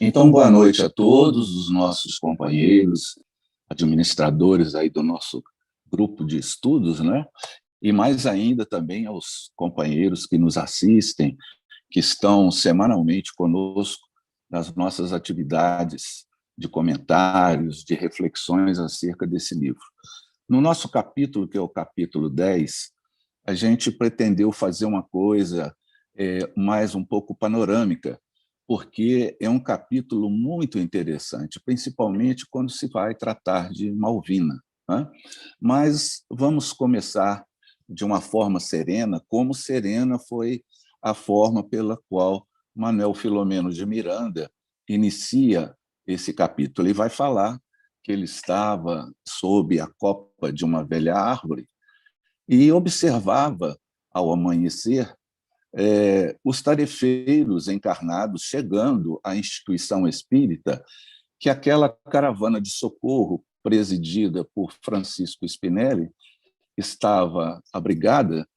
Então, boa noite a todos os nossos companheiros, administradores aí do nosso grupo de estudos, né? E mais ainda também aos companheiros que nos assistem, que estão semanalmente conosco nas nossas atividades de comentários, de reflexões acerca desse livro. No nosso capítulo, que é o capítulo 10, a gente pretendeu fazer uma coisa mais um pouco panorâmica, porque é um capítulo muito interessante, principalmente quando se vai tratar de Malvina, né? Mas vamos começar de uma forma serena, como serena foi a forma pela qual Manuel Filomeno de Miranda inicia esse capítulo. Ele vai falar que ele estava sob a copa de uma velha árvore e observava, ao amanhecer, os tarefeiros encarnados chegando à instituição espírita, que aquela caravana de socorro, presidida por Francisco Spinelli, estava abrigada.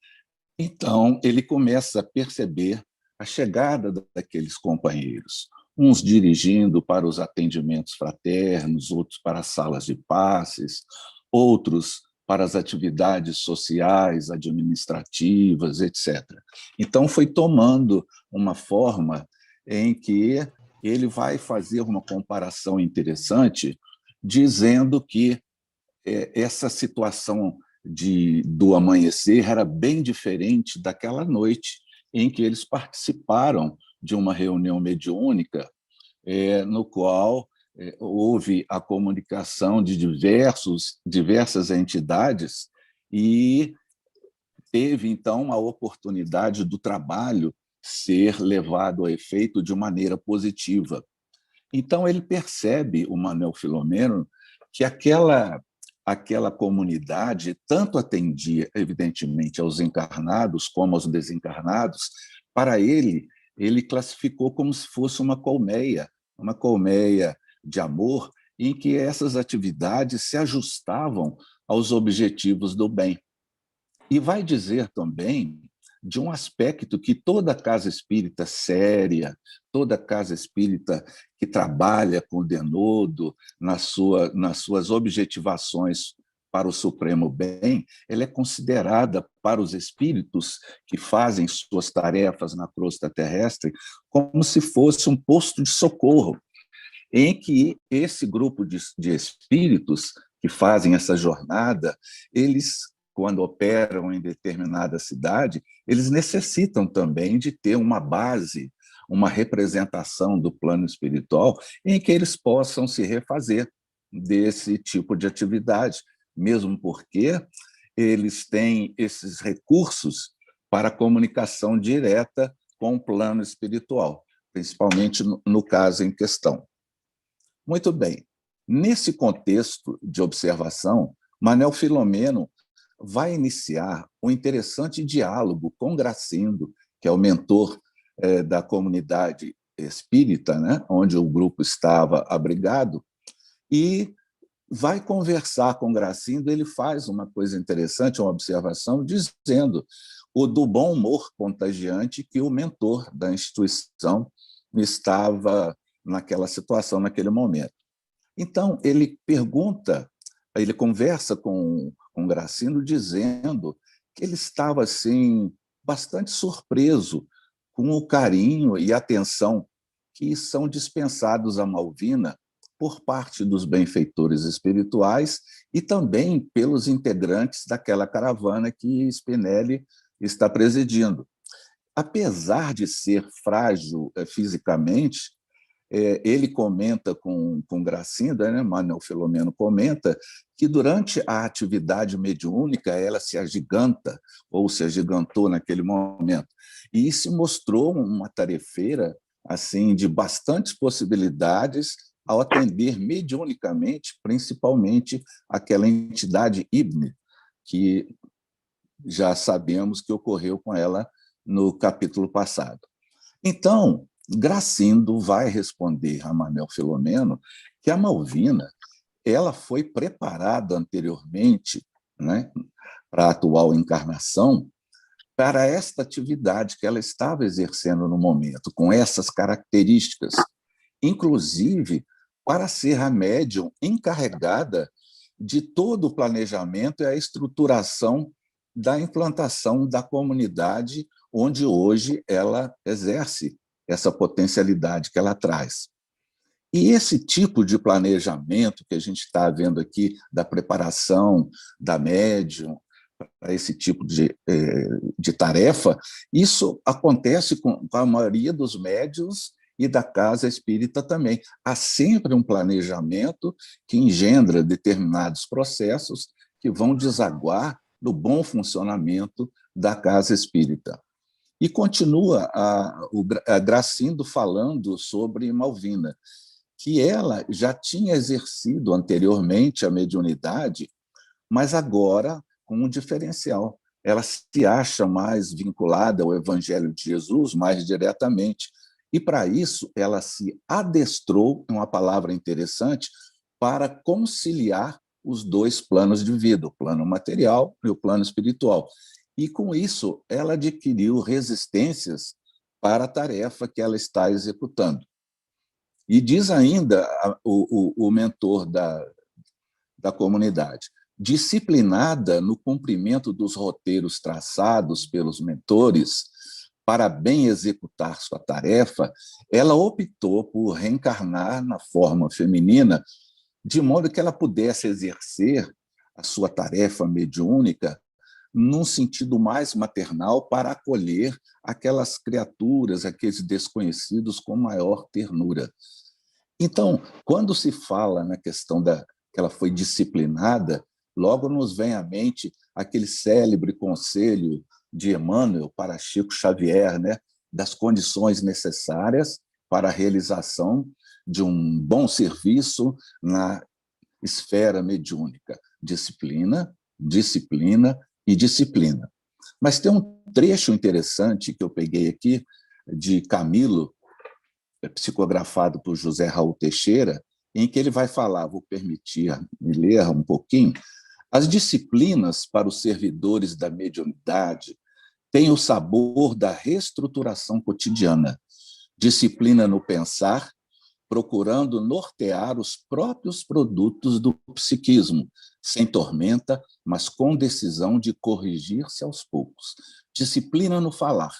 Então, ele começa a perceber a chegada daqueles companheiros, uns dirigindo para os atendimentos fraternos, outros para as salas de passes, outros para as atividades sociais, administrativas, etc. Então, foi tomando uma forma em que ele vai fazer uma comparação interessante, dizendo que essa situação do amanhecer era bem diferente daquela noite em que eles participaram de uma reunião mediúnica, no qual houve a comunicação de diversas entidades e teve, então, a oportunidade do trabalho ser levado a efeito de maneira positiva. Então, ele percebe, o Manuel Filomeno, que aquela comunidade tanto atendia, evidentemente, aos encarnados como aos desencarnados. Para ele classificou como se fosse uma colmeia de amor, em que essas atividades se ajustavam aos objetivos do bem. E vai dizer também de um aspecto que toda casa espírita séria, toda casa espírita que trabalha com o denodo nas suas objetivações para o supremo bem, ela é considerada para os espíritos que fazem suas tarefas na crosta terrestre como se fosse um posto de socorro, em que esse grupo de espíritos que fazem essa jornada, eles, quando operam em determinada cidade, eles necessitam também de ter uma base, uma representação do plano espiritual em que eles possam se refazer desse tipo de atividade, mesmo porque eles têm esses recursos para comunicação direta com o plano espiritual, principalmente no caso em questão. Muito bem. Nesse contexto de observação, Manuel Filomeno vai iniciar um interessante diálogo com Gracindo, que é o mentor da comunidade espírita, né, onde o grupo estava abrigado, e vai conversar com Gracindo. Ele faz uma coisa interessante, uma observação, dizendo o do bom humor contagiante que o mentor da instituição estava naquela situação, naquele momento. Então, ele conversa com Gracindo, dizendo que ele estava assim, bastante surpreso com o carinho e atenção que são dispensados a Malvina por parte dos benfeitores espirituais e também pelos integrantes daquela caravana que Spinelli está presidindo. Apesar de ser frágil fisicamente, ele comenta com Gracinda, né? Manuel Filomeno comenta que durante a atividade mediúnica ela se agiganta, ou se agigantou naquele momento, e se mostrou uma tarefeira assim, de bastantes possibilidades ao atender mediunicamente, principalmente aquela entidade Ibne, que já sabemos que ocorreu com ela no capítulo passado. Então, Gracindo vai responder a Manuel Filomeno que a Malvina ela foi preparada anteriormente, né, para a atual encarnação, para esta atividade que ela estava exercendo no momento, com essas características. inclusive para ser a médium encarregada de todo o planejamento e a estruturação da implantação da comunidade onde hoje ela exerce essa potencialidade que ela traz. E esse tipo de planejamento que a gente está vendo aqui, da preparação da médium para esse tipo de tarefa, isso acontece com a maioria dos médiuns e da casa espírita também. Há sempre um planejamento que engendra determinados processos que vão desaguar no bom funcionamento da casa espírita. E continua a Gracindo falando sobre Malvina, que ela já tinha exercido anteriormente a mediunidade, mas agora com um diferencial. Ela se acha mais vinculada ao Evangelho de Jesus mais diretamente. E, para isso, ela se adestrou, uma palavra interessante, para conciliar os dois planos de vida, o plano material e o plano espiritual. E, com isso, ela adquiriu resistências para a tarefa que ela está executando. E diz ainda o mentor da comunidade, disciplinada no cumprimento dos roteiros traçados pelos mentores para bem executar sua tarefa, ela optou por reencarnar na forma feminina, de modo que ela pudesse exercer a sua tarefa mediúnica num sentido mais maternal para acolher aquelas criaturas, aqueles desconhecidos com maior ternura. Então, quando se fala na questão que ela foi disciplinada, logo nos vem à mente aquele célebre conselho de Emmanuel para Chico Xavier, né, das condições necessárias para a realização de um bom serviço na esfera mediúnica. Disciplina, disciplina e disciplina. Mas tem um trecho interessante que eu peguei aqui, de Camilo, psicografado por José Raul Teixeira, em que ele vai falar, vou permitir me ler um pouquinho, as disciplinas para os servidores da mediunidade têm o sabor da reestruturação cotidiana, disciplina no pensar, procurando nortear os próprios produtos do psiquismo, sem tormenta, mas com decisão de corrigir-se aos poucos. Disciplina no falar,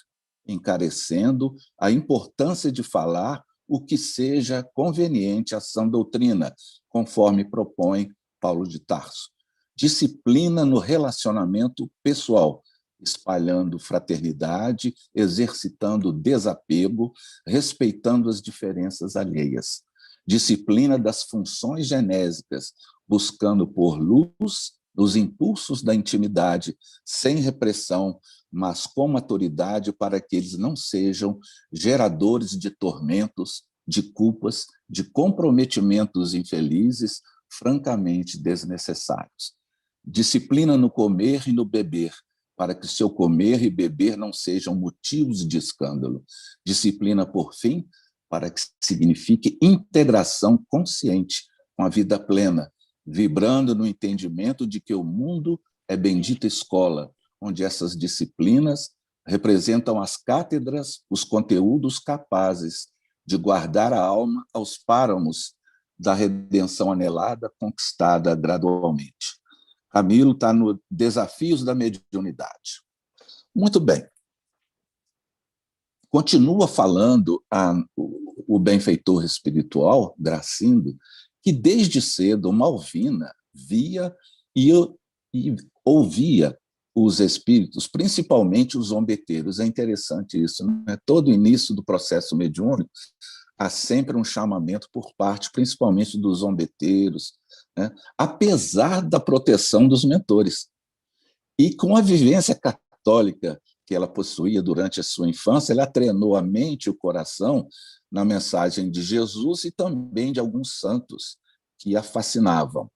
encarecendo a importância de falar o que seja conveniente à sã doutrina, conforme propõe Paulo de Tarso. Disciplina no relacionamento pessoal, espalhando fraternidade, exercitando desapego, respeitando as diferenças alheias. Disciplina das funções genésicas, buscando pôr luz nos impulsos da intimidade, sem repressão, mas com maturidade para que eles não sejam geradores de tormentos, de culpas, de comprometimentos infelizes, francamente desnecessários. Disciplina no comer e no beber, para que seu comer e beber não sejam motivos de escândalo. Disciplina, por fim, para que signifique integração consciente com a vida plena, vibrando no entendimento de que o mundo é bendita escola, onde essas disciplinas representam as cátedras, os conteúdos capazes de guardar a alma aos páramos da redenção anelada, conquistada gradualmente. Camilo está no Desafios da Mediunidade. Muito bem. Continua falando o benfeitor espiritual, Gracindo, que desde cedo Malvina via e ouvia os espíritos, principalmente os zombeteiros. É interessante isso, né? Todo início do processo mediúnico há sempre um chamamento por parte, principalmente dos zombeteiros, né? Apesar da proteção dos mentores. E com a vivência católica que ela possuía durante a sua infância, ela treinou a mente e o coração na mensagem de Jesus e também de alguns santos que a fascinavam.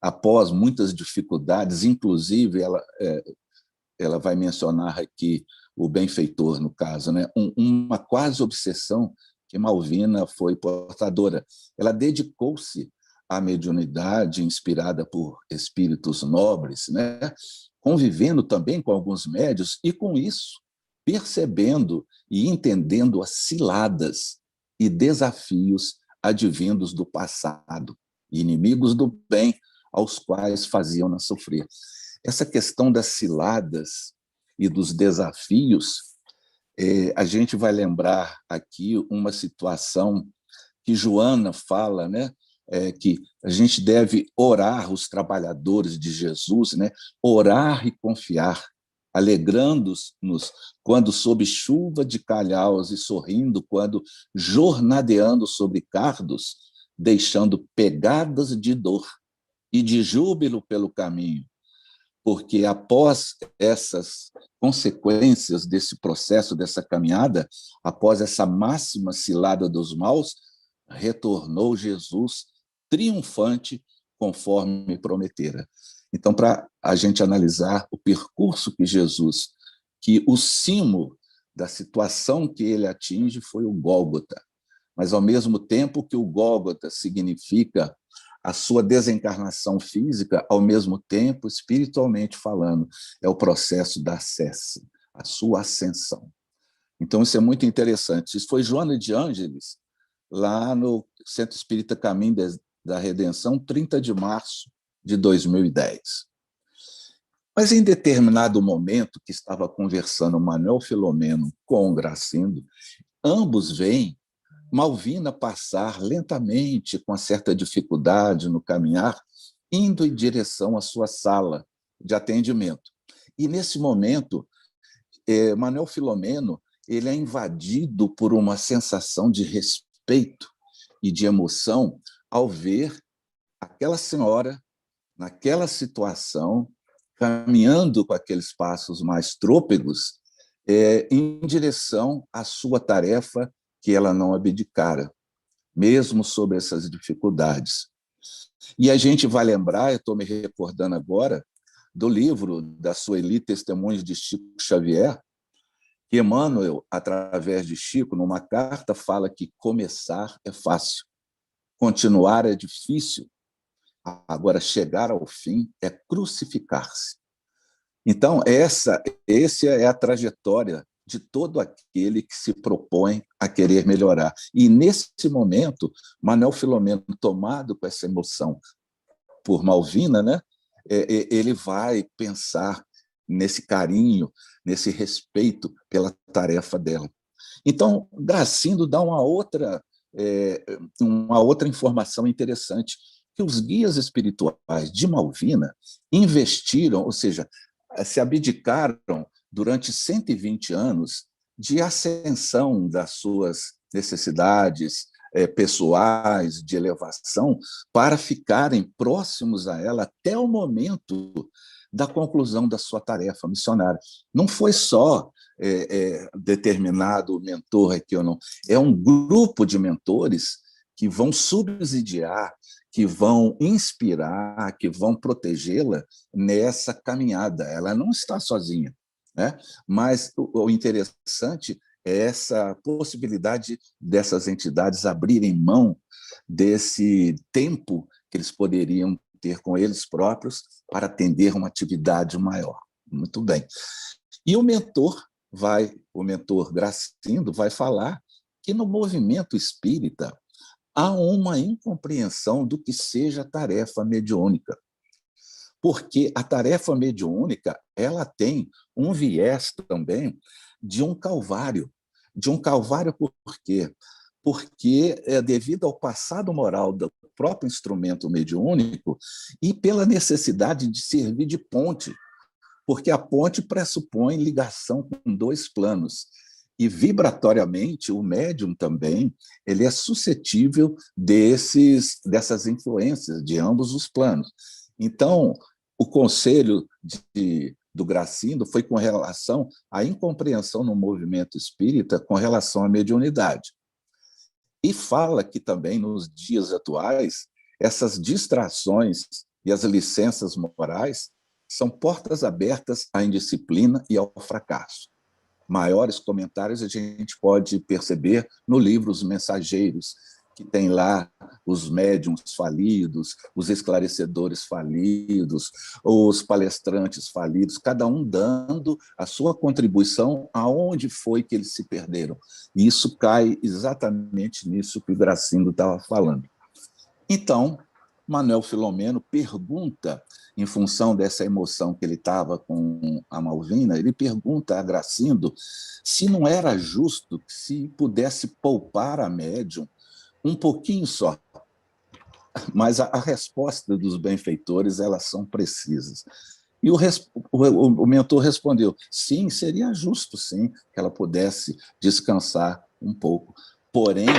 Após muitas dificuldades, inclusive ela vai mencionar aqui o benfeitor, no caso, né? Uma quase obsessão que Malvina foi portadora. Ela dedicou-se à mediunidade inspirada por espíritos nobres, né? Convivendo também com alguns médios e, com isso, percebendo e entendendo as ciladas e desafios advindos do passado, inimigos do bem, aos quais faziam-na sofrer. Essa questão das ciladas e dos desafios, a gente vai lembrar aqui uma situação que Joana fala, né? Que a gente deve orar, os trabalhadores de Jesus, né? Orar e confiar, alegrando-nos quando sob chuva de calhaus e sorrindo quando jornadeando sobre cardos, deixando pegadas de dor e de júbilo pelo caminho, porque após essas consequências desse processo, dessa caminhada, após essa máxima cilada dos maus, retornou Jesus triunfante, conforme prometera. Então, para a gente analisar o percurso que Jesus, que o cimo da situação que ele atinge foi o Gólgota, mas, ao mesmo tempo que o Gólgota significa a sua desencarnação física, ao mesmo tempo, espiritualmente falando, é o processo da acesse, a sua ascensão. Então, isso é muito interessante. Isso foi Joana de Ângeles, lá no Centro Espírita Caminho da Redenção, 30 de março de 2010. Mas, em determinado momento, que estava conversando Manuel Filomeno com o Gracindo, ambos veem Malvina passar lentamente, com certa dificuldade no caminhar, indo em direção à sua sala de atendimento. E, nesse momento, Manuel Filomeno ele é invadido por uma sensação de respeito e de emoção ao ver aquela senhora, naquela situação, caminhando com aqueles passos mais trôpegos, em direção à sua tarefa que ela não abdicara, mesmo sobre essas dificuldades. E a gente vai lembrar, eu estou me recordando agora, do livro da Sueli Testemunhos de Chico Xavier, que Emmanuel, através de Chico, numa carta, fala que começar é fácil, continuar é difícil, agora chegar ao fim é crucificar-se. Então, essa é a trajetória de todo aquele que se propõe a querer melhorar. E, nesse momento, Manuel Filomeno, tomado com essa emoção por Malvina, né, ele vai pensar nesse carinho, nesse respeito pela tarefa dela. Então, Gracindo dá uma outra informação interessante, que os guias espirituais de Malvina investiram, ou seja, se abdicaram durante 120 anos de ascensão das suas necessidades pessoais, de elevação, para ficarem próximos a ela até o momento da conclusão da sua tarefa missionária. Não foi só determinado mentor aqui ou não, é um grupo de mentores que vão subsidiar, que vão inspirar, que vão protegê-la nessa caminhada. Ela não está sozinha, né? Mas o interessante é essa possibilidade dessas entidades abrirem mão desse tempo que eles poderiam ter com eles próprios para atender uma atividade maior. Muito bem. E o mentor Gracindo vai falar que no movimento espírita há uma incompreensão do que seja a tarefa mediúnica, porque a tarefa mediúnica ela tem um viés também de um calvário. Por quê? Porque devido ao passado moral do próprio instrumento mediúnico e pela necessidade de servir de ponte, porque a ponte pressupõe ligação com dois planos. E, vibratoriamente, o médium também ele é suscetível dessas influências de ambos os planos. Então, o conselho do Gracindo foi com relação à incompreensão no movimento espírita com relação à mediunidade. E fala que também, nos dias atuais, essas distrações e as licenças morais são portas abertas à indisciplina e ao fracasso. Maiores comentários a gente pode perceber no livro Os Mensageiros, que tem lá os médiums falidos, os esclarecedores falidos, os palestrantes falidos, cada um dando a sua contribuição aonde foi que eles se perderam. E isso cai exatamente nisso que o Gracindo estava falando. Então, Manuel Filomeno pergunta, em função dessa emoção que ele estava com a Malvina, ele pergunta a Gracindo se não era justo que se pudesse poupar a médium um pouquinho só. Mas a resposta dos benfeitores, elas são precisas. E o mentor respondeu, sim, seria justo, sim, que ela pudesse descansar um pouco. Porém,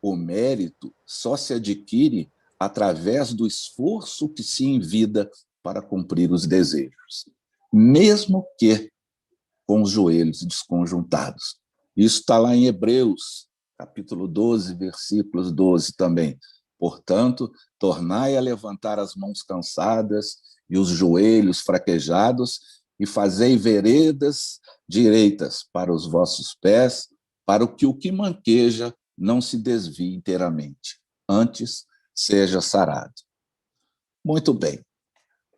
o mérito só se adquire através do esforço que se envida para cumprir os desejos, mesmo que com os joelhos desconjuntados. Isso está lá em Hebreus, capítulo 12, versículos 12 também. Portanto, tornai a levantar as mãos cansadas e os joelhos fraquejados, e fazei veredas direitas para os vossos pés, para que o que manqueja não se desvie inteiramente, antes seja sarado. Muito bem.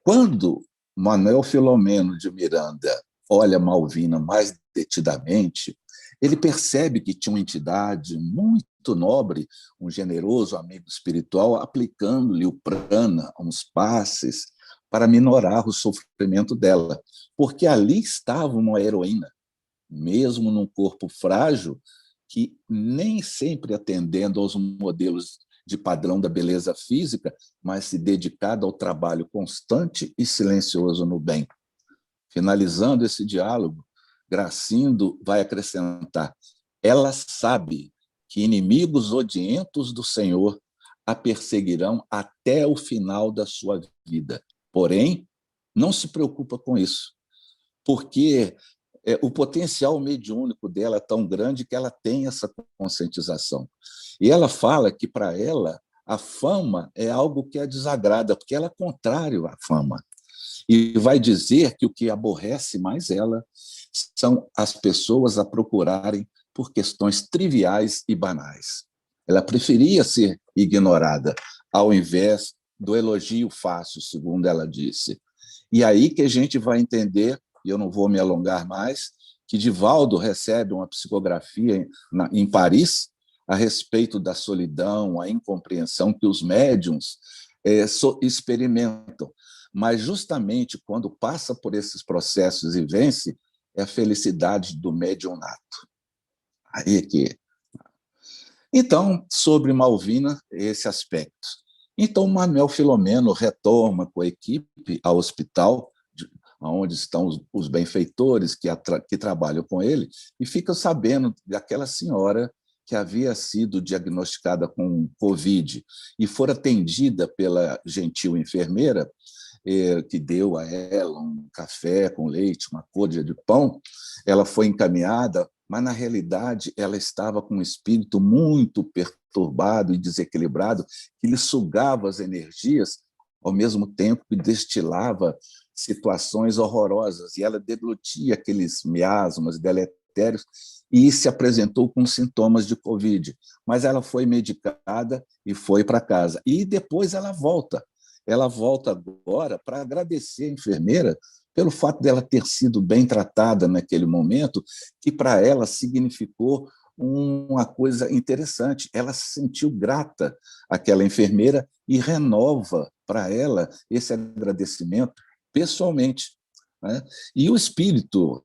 Quando Manuel Filomeno de Miranda olha Malvina mais detidamente, ele percebe que tinha uma entidade muito nobre, um generoso amigo espiritual, aplicando-lhe o prana, uns passes, para minorar o sofrimento dela. Porque ali estava uma heroína, mesmo num corpo frágil, que nem sempre atendendo aos modelos de padrão da beleza física, mas se dedicada ao trabalho constante e silencioso no bem. Finalizando esse diálogo, Gracindo vai acrescentar, ela sabe que inimigos odientos do Senhor a perseguirão até o final da sua vida. Porém, não se preocupa com isso, porque o potencial mediúnico dela é tão grande que ela tem essa conscientização. E ela fala que, para ela, a fama é algo que a desagrada, porque ela é contrário à fama. E vai dizer que o que aborrece mais ela são as pessoas a procurarem por questões triviais e banais. Ela preferia ser ignorada, ao invés do elogio fácil, segundo ela disse. E aí que a gente vai entender, e eu não vou me alongar mais, que Divaldo recebe uma psicografia em Paris a respeito da solidão, a incompreensão que os médiuns experimentam. Mas justamente quando passa por esses processos e vence, é a felicidade do mediunato. Aí é que... Então, sobre Malvina, esse aspecto. Então, Manuel Filomeno retorna com a equipe ao hospital, onde estão os benfeitores que trabalham com ele, e fica sabendo daquela senhora que havia sido diagnosticada com Covid e for atendida pela gentil enfermeira, que deu a ela um café com leite, uma côdea de pão. Ela foi encaminhada, mas, na realidade, ela estava com um espírito muito perturbado e desequilibrado, que lhe sugava as energias, ao mesmo tempo que destilava situações horrorosas, e ela deglutia aqueles miasmas deletérios e se apresentou com sintomas de Covid. Mas ela foi medicada e foi para casa. E depois ela volta. Ela volta agora para agradecer a enfermeira pelo fato dela ter sido bem tratada naquele momento, que para ela significou uma coisa interessante. Ela se sentiu grata àquela enfermeira e renova para ela esse agradecimento pessoalmente, né? E o espírito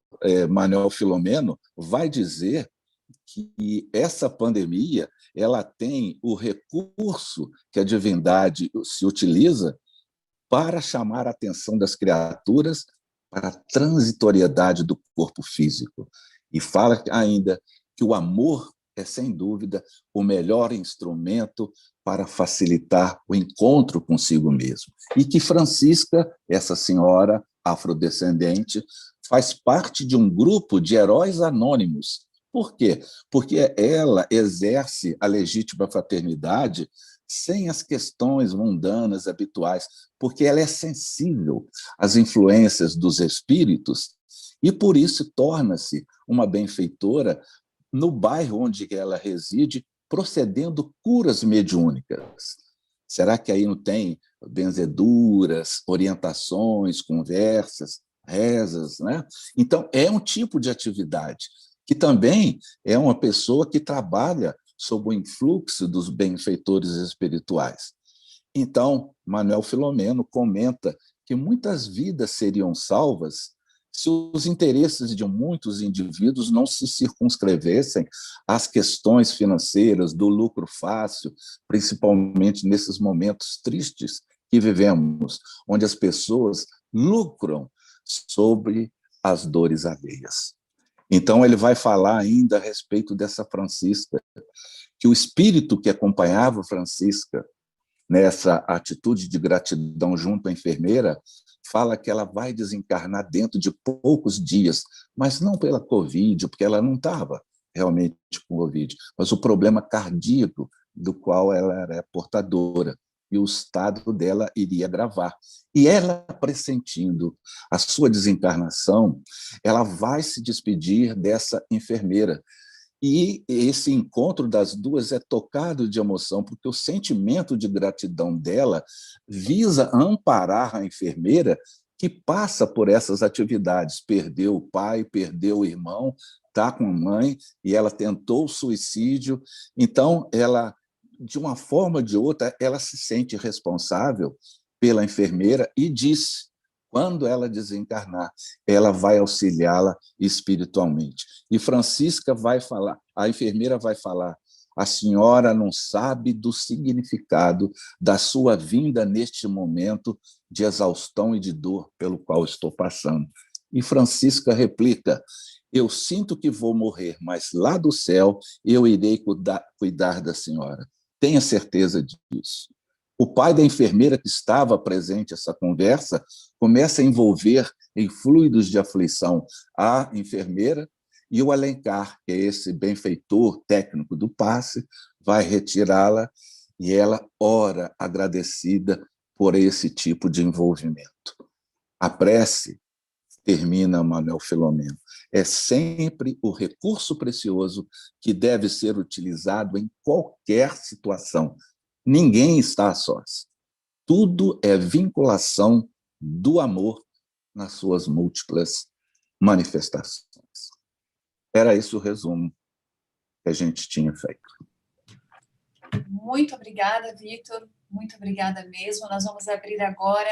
Manuel Filomeno vai dizer que essa pandemia ela tem o recurso que a divindade se utiliza para chamar a atenção das criaturas para a transitoriedade do corpo físico. E fala ainda que o amor é, sem dúvida, o melhor instrumento para facilitar o encontro consigo mesmo. E que Francisca, essa senhora afrodescendente, faz parte de um grupo de heróis anônimos. Por quê? Porque ela exerce a legítima fraternidade sem as questões mundanas habituais, porque ela é sensível às influências dos espíritos e, por isso, torna-se uma benfeitora no bairro onde ela reside, procedendo curas mediúnicas. Será que aí não tem benzeduras, orientações, conversas, rezas, né? Então, é um tipo de atividade que também é uma pessoa que trabalha sob o influxo dos benfeitores espirituais. Então, Manuel Filomeno comenta que muitas vidas seriam salvas se os interesses de muitos indivíduos não se circunscrevessem às questões financeiras, do lucro fácil, principalmente nesses momentos tristes que vivemos, onde as pessoas lucram sobre as dores alheias. Então, ele vai falar ainda a respeito dessa Francisca, que o espírito que acompanhava Francisca nessa atitude de gratidão junto à enfermeira, fala que ela vai desencarnar dentro de poucos dias, mas não pela Covid, porque ela não estava realmente com Covid, mas o problema cardíaco do qual ela era portadora, e o estado dela iria agravar. E ela, pressentindo a sua desencarnação, ela vai se despedir dessa enfermeira, e esse encontro das duas é tocado de emoção, porque o sentimento de gratidão dela visa amparar a enfermeira que passa por essas atividades. Perdeu o pai, perdeu o irmão, está com a mãe, e ela tentou o suicídio. Então, ela, de uma forma ou de outra, ela se sente responsável pela enfermeira e diz: quando ela desencarnar, ela vai auxiliá-la espiritualmente. E Francisca vai falar, a enfermeira vai falar: a senhora não sabe do significado da sua vinda neste momento de exaustão e de dor pelo qual estou passando. E Francisca replica: eu sinto que vou morrer, mas lá do céu eu irei cuidar da senhora. Tenha certeza disso. O pai da enfermeira que estava presente essa conversa começa a envolver em fluidos de aflição a enfermeira, e o Alencar, que é esse benfeitor técnico do passe, vai retirá-la, e ela ora agradecida por esse tipo de envolvimento. A prece, termina Manuel Filomeno, é sempre o recurso precioso que deve ser utilizado em qualquer situação. Ninguém está a sós. Tudo é vinculação do amor nas suas múltiplas manifestações. Era esse o resumo que a gente tinha feito. Muito obrigada, Vitor. Muito obrigada mesmo. Nós vamos abrir agora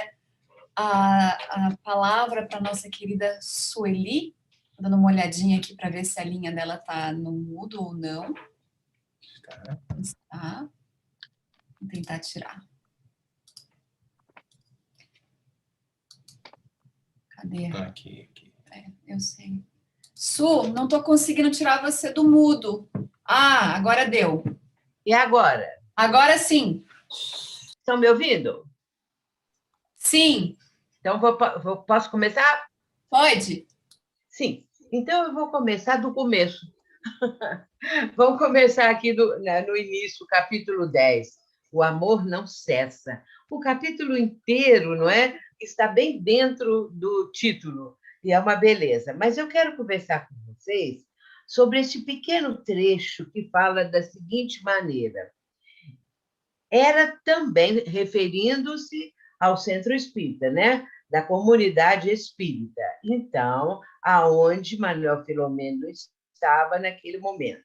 a palavra para a nossa querida Sueli. Estou dando uma olhadinha aqui para ver se a linha dela está no mudo ou não. Está. Vou tentar tirar. Cadê? Tá aqui. Eu sei. Su, não estou conseguindo tirar você do mudo. Ah, agora deu. E agora? Agora sim. Estão me ouvindo? Sim. Então, posso começar? Pode. Sim. Então, eu vou começar do começo. Vamos começar aqui no início, capítulo 10. O amor não cessa. O capítulo inteiro, não é? Está bem dentro do título, e é uma beleza. Mas eu quero conversar com vocês sobre este pequeno trecho que fala da seguinte maneira. Era também referindo-se ao centro espírita, né? Da comunidade espírita. Então, aonde Manuel Filomeno estava naquele momento.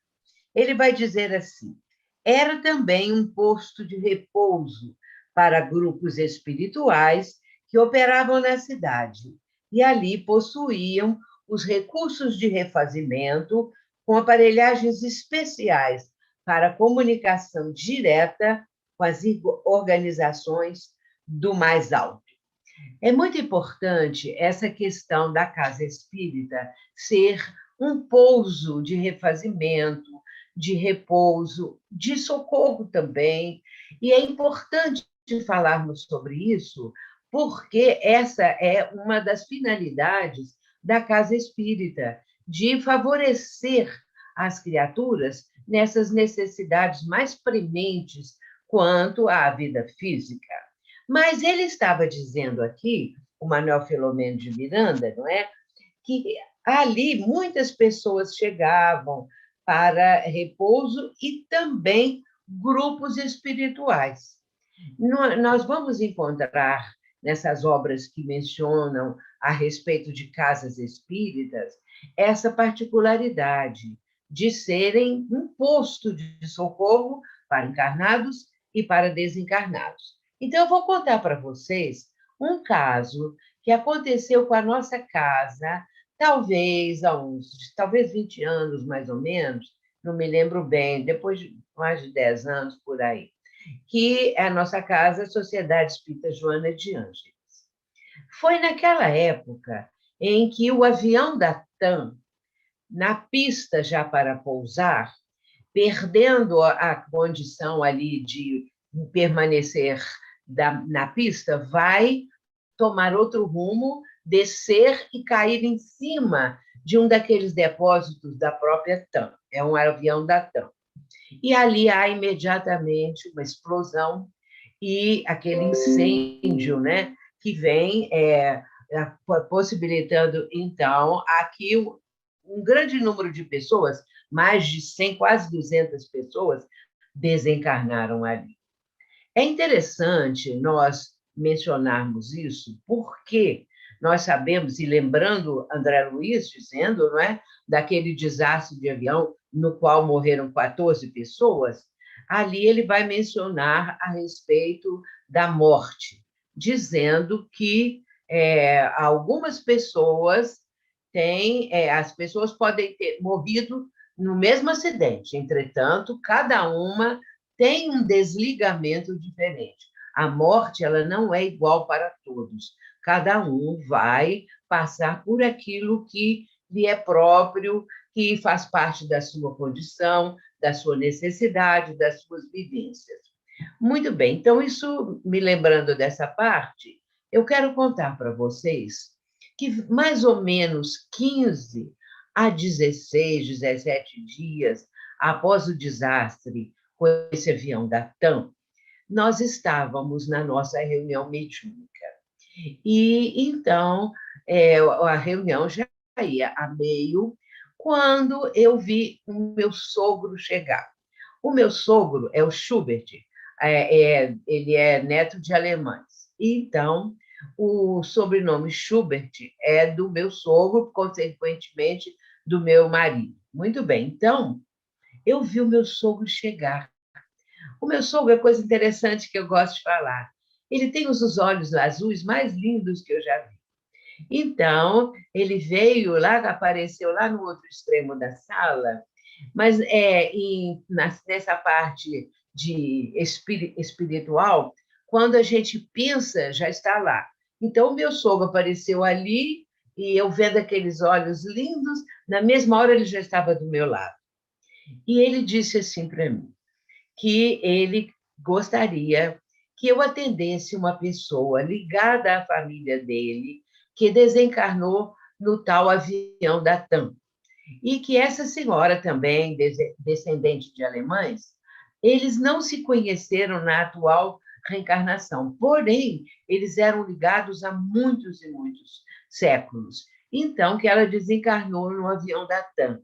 Ele vai dizer assim: era também um posto de repouso para grupos espirituais que operavam na cidade, e ali possuíam os recursos de refazimento com aparelhagens especiais para comunicação direta com as organizações do mais alto. É muito importante essa questão da casa espírita ser um pouso de refazimento, de repouso, de socorro também. E é importante falarmos sobre isso, porque essa é uma das finalidades da casa espírita, de favorecer as criaturas nessas necessidades mais prementes quanto à vida física. Mas ele estava dizendo aqui, o Manuel Filomeno de Miranda, não é? Que ali muitas pessoas chegavam para repouso e também grupos espirituais. Nós vamos encontrar nessas obras que mencionam a respeito de casas espíritas essa particularidade de serem um posto de socorro para encarnados e para desencarnados. Então, eu vou contar para vocês um caso que aconteceu com a nossa casa, talvez há talvez 20 anos, mais ou menos, não me lembro bem, depois de mais de 10 anos por aí, que é a nossa casa, a Sociedade Espírita Joana de Ângeles. Foi naquela época em que o avião da TAM, na pista já para pousar, perdendo a condição ali de permanecer na pista, vai tomar outro rumo, descer e cair em cima de um daqueles depósitos da própria TAM. É um avião da TAM. E ali há imediatamente uma explosão e aquele incêndio, né, que vem possibilitando, então, aqui um grande número de pessoas, mais de 100, quase 200 pessoas, desencarnaram ali. É interessante nós mencionarmos isso, porque nós sabemos, e lembrando André Luiz dizendo, não é, daquele desastre de avião no qual morreram 14 pessoas, ali ele vai mencionar a respeito da morte, dizendo que algumas pessoas as pessoas podem ter morrido no mesmo acidente, entretanto, cada uma tem um desligamento diferente. A morte ela não é igual para todos. Cada um vai passar por aquilo que lhe é próprio, que faz parte da sua condição, da sua necessidade, das suas vivências. Muito bem, então, isso, me lembrando dessa parte, eu quero contar para vocês que mais ou menos 15 a 16, 17 dias após o desastre com esse avião da TAM, nós estávamos na nossa reunião mediúnica. E, então, a reunião já ia a meio, quando eu vi o meu sogro chegar. O meu sogro é o Schubert, ele é neto de alemães. Então, o sobrenome Schubert é do meu sogro, consequentemente, do meu marido. Muito bem, então, eu vi o meu sogro chegar. O meu sogro é coisa interessante que eu gosto de falar. Ele tem os olhos azuis mais lindos que eu já vi. Então, ele veio lá, apareceu lá no outro extremo da sala, mas nessa parte de espiritual, quando a gente pensa, já está lá. Então, o meu sogro apareceu ali, e eu vendo aqueles olhos lindos, na mesma hora ele já estava do meu lado. E ele disse assim para mim, que ele gostaria que eu atendesse uma pessoa ligada à família dele, que desencarnou no tal avião da TAM. E que essa senhora também, descendente de alemães, eles não se conheceram na atual reencarnação, porém, eles eram ligados há muitos e muitos séculos. Então, que ela desencarnou no avião da TAM.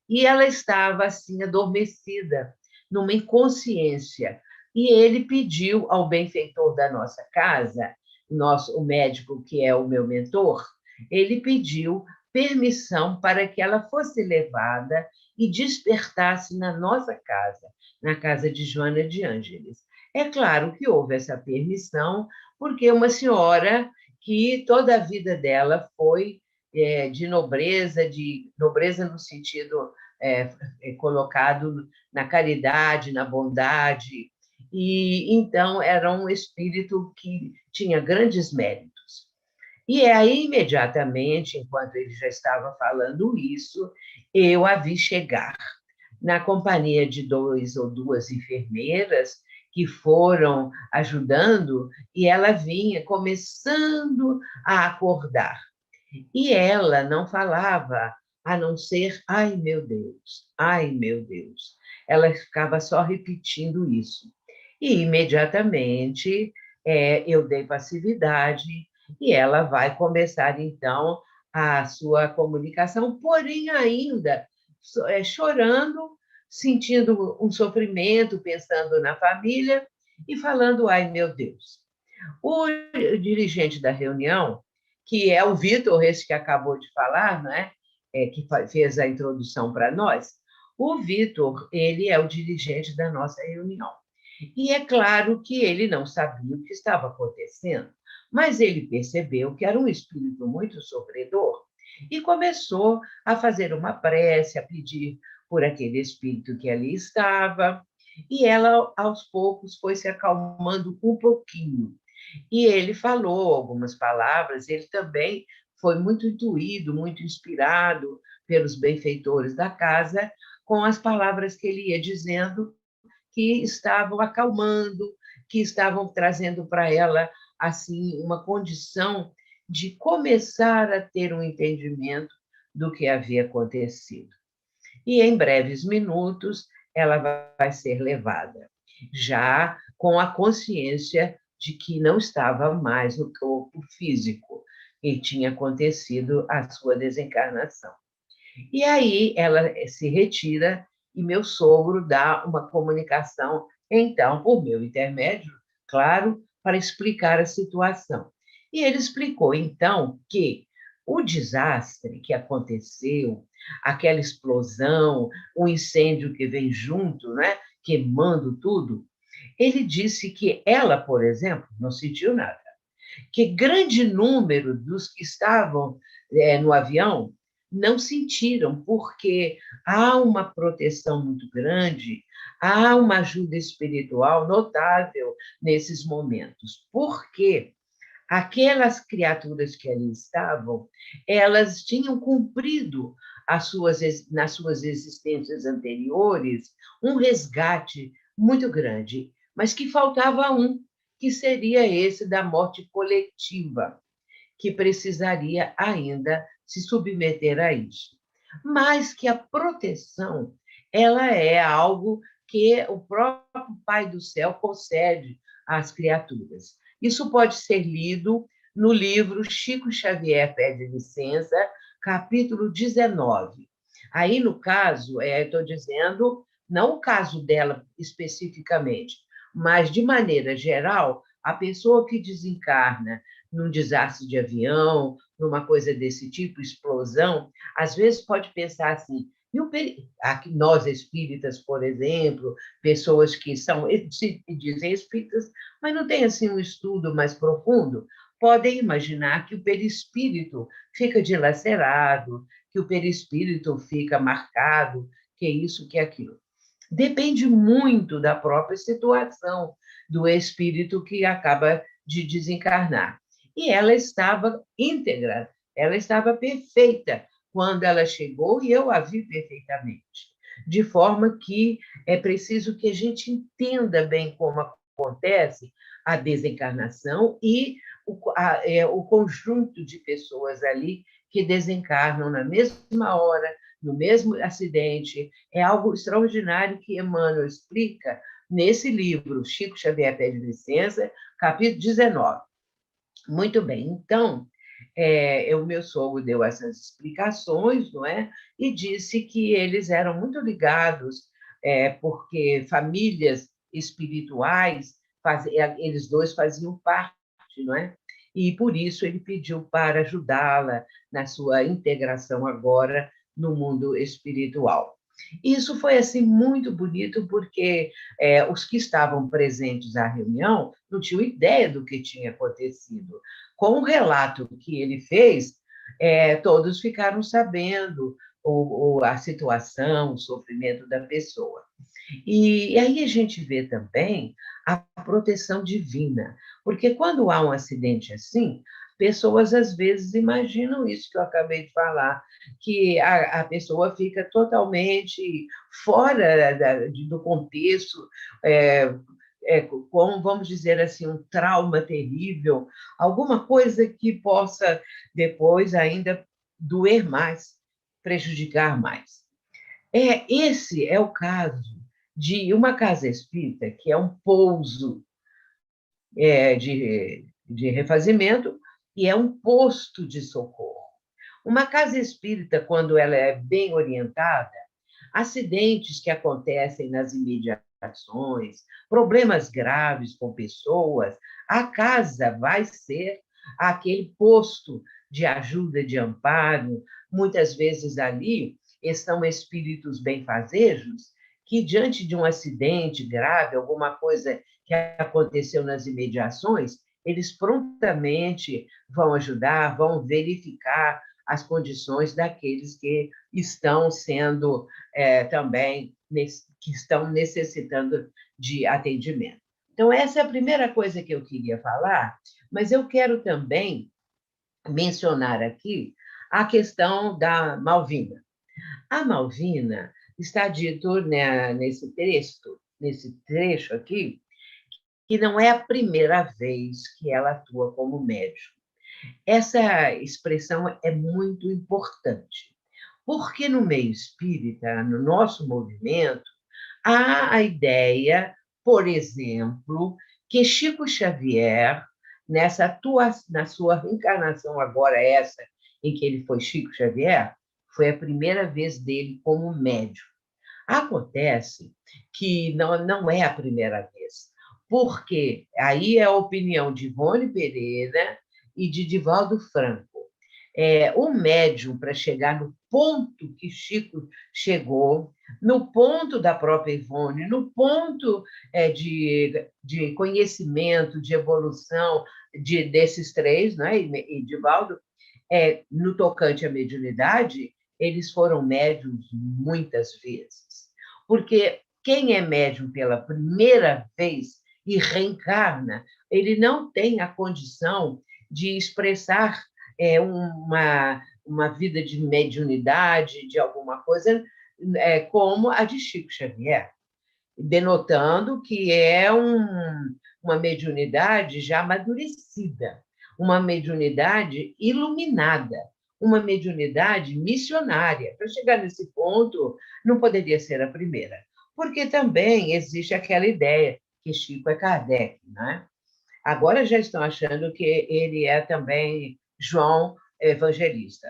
E ela estava, assim, adormecida, numa inconsciência. E ele pediu ao benfeitor da nossa casa, o médico que é o meu mentor, ele pediu permissão para que ela fosse levada e despertasse na nossa casa, na casa de Joana de Ângeles. É claro que houve essa permissão, porque uma senhora que toda a vida dela foi de nobreza no sentido colocado na caridade, na bondade, e então era um espírito que tinha grandes méritos. E aí, imediatamente, enquanto ele já estava falando isso, eu a vi chegar, na companhia de 2 ou 2 enfermeiras que foram ajudando, e ela vinha começando a acordar. E ela não falava, a não ser, ai, meu Deus, ai, meu Deus. Ela ficava só repetindo isso. E, imediatamente, eu dei passividade, e ela vai começar, então, a sua comunicação, porém, ainda chorando, sentindo um sofrimento, pensando na família e falando: ai, meu Deus. O dirigente da reunião, que é o Vitor, esse que acabou de falar, né? Que fez a introdução para nós, o Vitor, ele é o dirigente da nossa reunião. E é claro que ele não sabia o que estava acontecendo, mas ele percebeu que era um espírito muito sofredor e começou a fazer uma prece, a pedir por aquele espírito que ali estava, e ela, aos poucos, foi se acalmando um pouquinho. E ele falou algumas palavras, ele também foi muito intuído, muito inspirado pelos benfeitores da casa, com as palavras que ele ia dizendo, que estavam acalmando, que estavam trazendo para ela assim uma condição de começar a ter um entendimento do que havia acontecido. E em breves minutos ela vai ser levada, já com a consciência de que não estava mais no corpo físico e tinha acontecido a sua desencarnação. E aí ela se retira e meu sogro dá uma comunicação, então, por meu intermédio, claro, para explicar a situação. E ele explicou, então, que o desastre que aconteceu, aquela explosão, o incêndio que vem junto, né, queimando tudo, ele disse que ela, por exemplo, não sentiu nada, que grande número dos que estavam no avião não sentiram, porque há uma proteção muito grande, há uma ajuda espiritual notável nesses momentos. Porque aquelas criaturas que ali estavam, elas tinham cumprido nas suas existências anteriores um resgate muito grande, mas que faltava um, que seria esse da morte coletiva, que precisaria ainda se submeter a isso. Mas que a proteção, ela é algo que o próprio Pai do Céu concede às criaturas. Isso pode ser lido no livro Chico Xavier Pede Licença, capítulo 19. Aí, no caso, estou dizendo, não o caso dela especificamente, mas, de maneira geral, a pessoa que desencarna num desastre de avião, numa coisa desse tipo, explosão, às vezes pode pensar assim, nós espíritas, por exemplo, pessoas que se dizem espíritas, mas não têm assim um estudo mais profundo, podem imaginar que o perispírito fica dilacerado, que o perispírito fica marcado, que isso, que aquilo. Depende muito da própria situação do espírito que acaba de desencarnar. E ela estava íntegra, ela estava perfeita quando ela chegou e eu a vi perfeitamente. De forma que é preciso que a gente entenda bem como acontece a desencarnação e o conjunto de pessoas ali que desencarnam na mesma hora, no mesmo acidente. É algo extraordinário que Emmanuel explica nesse livro, Chico Xavier Pede Licença, capítulo 19. Muito bem, então, o meu sogro deu essas explicações, não é? E disse que eles eram muito ligados, porque famílias espirituais, eles dois faziam parte, não é? E por isso ele pediu para ajudá-la na sua integração agora no mundo espiritual. Isso foi assim muito bonito, porque os que estavam presentes à reunião não tinham ideia do que tinha acontecido. Com o relato que ele fez, todos ficaram sabendo a situação, o sofrimento da pessoa. E aí a gente vê também a proteção divina, porque quando há um acidente assim, pessoas às vezes imaginam isso que eu acabei de falar, que a pessoa fica totalmente fora do contexto, com, vamos dizer assim, um trauma terrível, alguma coisa que possa depois ainda doer mais, prejudicar mais. Esse é o caso de uma casa espírita, que é um pouso de refazimento e é um posto de socorro. Uma casa espírita, quando ela é bem orientada, acidentes que acontecem nas imediações, problemas graves com pessoas, a casa vai ser aquele posto de ajuda, de amparo. Muitas vezes ali estão espíritos benfazejos que, diante de um acidente grave, alguma coisa que aconteceu nas imediações, eles prontamente vão ajudar, vão verificar as condições daqueles que estão sendo também, que estão necessitando de atendimento. Então, essa é a primeira coisa que eu queria falar, mas eu quero também mencionar aqui a questão da Malvina. A Malvina está dito, né, nesse trecho aqui, que não é a primeira vez que ela atua como médium. Essa expressão é muito importante, porque no meio espírita, no nosso movimento, há a ideia, por exemplo, que Chico Xavier, na sua reencarnação agora essa, em que ele foi Chico Xavier, foi a primeira vez dele como médium. Acontece que não é a primeira vez, porque aí é a opinião de Ivone Pereira e de Divaldo Franco. O médium, para chegar no ponto que Chico chegou, no ponto da própria Ivone, no ponto de conhecimento, de evolução desses três, né, e Divaldo, no tocante à mediunidade, eles foram médiums muitas vezes. Porque quem é médium pela primeira vez e reencarna, ele não tem a condição de expressar uma vida de mediunidade, de alguma coisa, como a de Chico Xavier, denotando que é uma mediunidade já amadurecida, uma mediunidade iluminada, uma mediunidade missionária. Para chegar nesse ponto, não poderia ser a primeira, porque também existe aquela ideia que Chico é Kardec, né? Agora já estão achando que ele é também João Evangelista.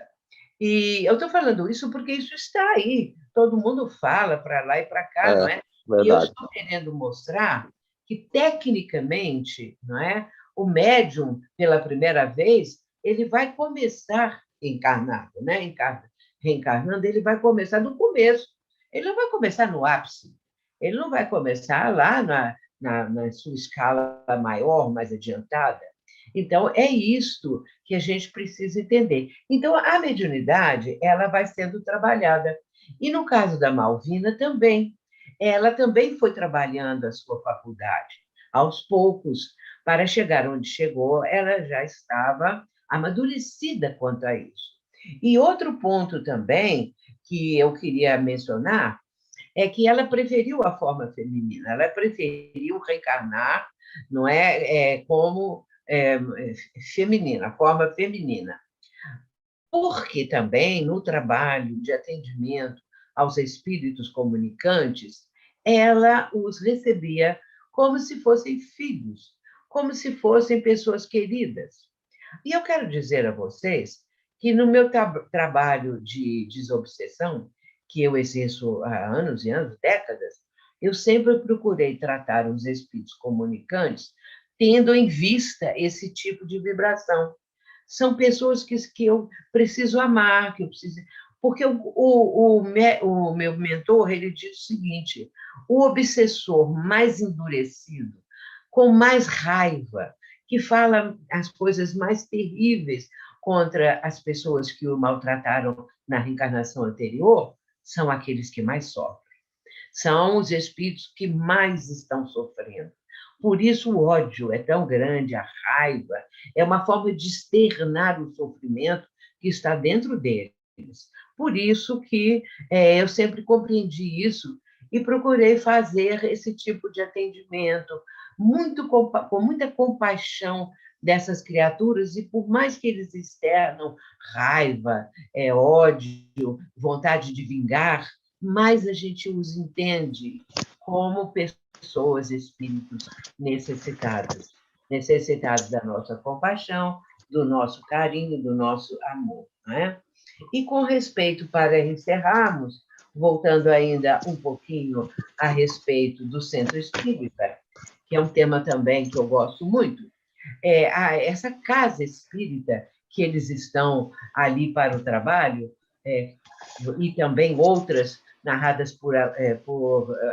E eu estou falando isso porque isso está aí. Todo mundo fala para lá e para cá, não é? Verdade. E eu estou querendo mostrar que, tecnicamente, não é? O médium, pela primeira vez, ele vai começar encarnado, né? Reencarnando, ele vai começar do começo. Ele não vai começar no ápice. Ele não vai começar lá na sua escala maior, mais adiantada. Então, é isto que a gente precisa entender. Então, a mediunidade, ela vai sendo trabalhada. E no caso da Malvina também. Ela também foi trabalhando a sua faculdade. Aos poucos, para chegar onde chegou, ela já estava amadurecida quanto a isso. E outro ponto também que eu queria mencionar é que ela preferiu a forma feminina, ela preferiu reencarnar, não como feminina, a forma feminina. Porque também, no trabalho de atendimento aos espíritos comunicantes, ela os recebia como se fossem filhos, como se fossem pessoas queridas. E eu quero dizer a vocês que no meu trabalho de desobsessão, que eu exerço há anos e anos, décadas, eu sempre procurei tratar os espíritos comunicantes tendo em vista esse tipo de vibração. São pessoas que eu preciso amar, que eu preciso... Porque o meu mentor, ele diz o seguinte: o obsessor mais endurecido, com mais raiva, que fala as coisas mais terríveis contra as pessoas que o maltrataram na reencarnação anterior, são aqueles que mais sofrem. São os espíritos que mais estão sofrendo. Por isso o ódio é tão grande, a raiva é uma forma de externar o sofrimento que está dentro deles. Por isso que eu sempre compreendi isso e procurei fazer esse tipo de atendimento, com muita compaixão dessas criaturas, e por mais que eles externam raiva, ódio, vontade de vingar, mais a gente os entende como pessoas, espíritos necessitados da nossa compaixão, do nosso carinho, do nosso amor. Não é? E com respeito, para encerrarmos, voltando ainda um pouquinho a respeito do centro espírita, que é um tema também que eu gosto muito, essa casa espírita que eles estão ali para o trabalho, e também outras narradas por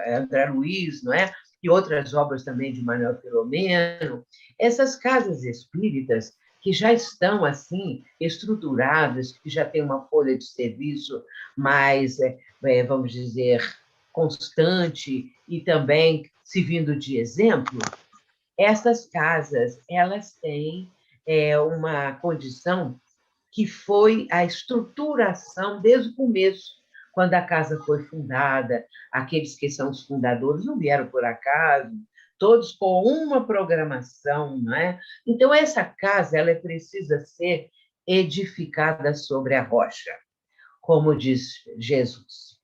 André Luiz, não é? E outras obras também de Manuel Filomeno, essas casas espíritas que já estão assim estruturadas, que já têm uma folha de serviço mais, vamos dizer, constante e também servindo de exemplo, essas casas elas têm uma condição que foi a estruturação desde o começo, quando a casa foi fundada, aqueles que são os fundadores não vieram por acaso, todos com uma programação, não é? Então, essa casa ela precisa ser edificada sobre a rocha, como diz Jesus,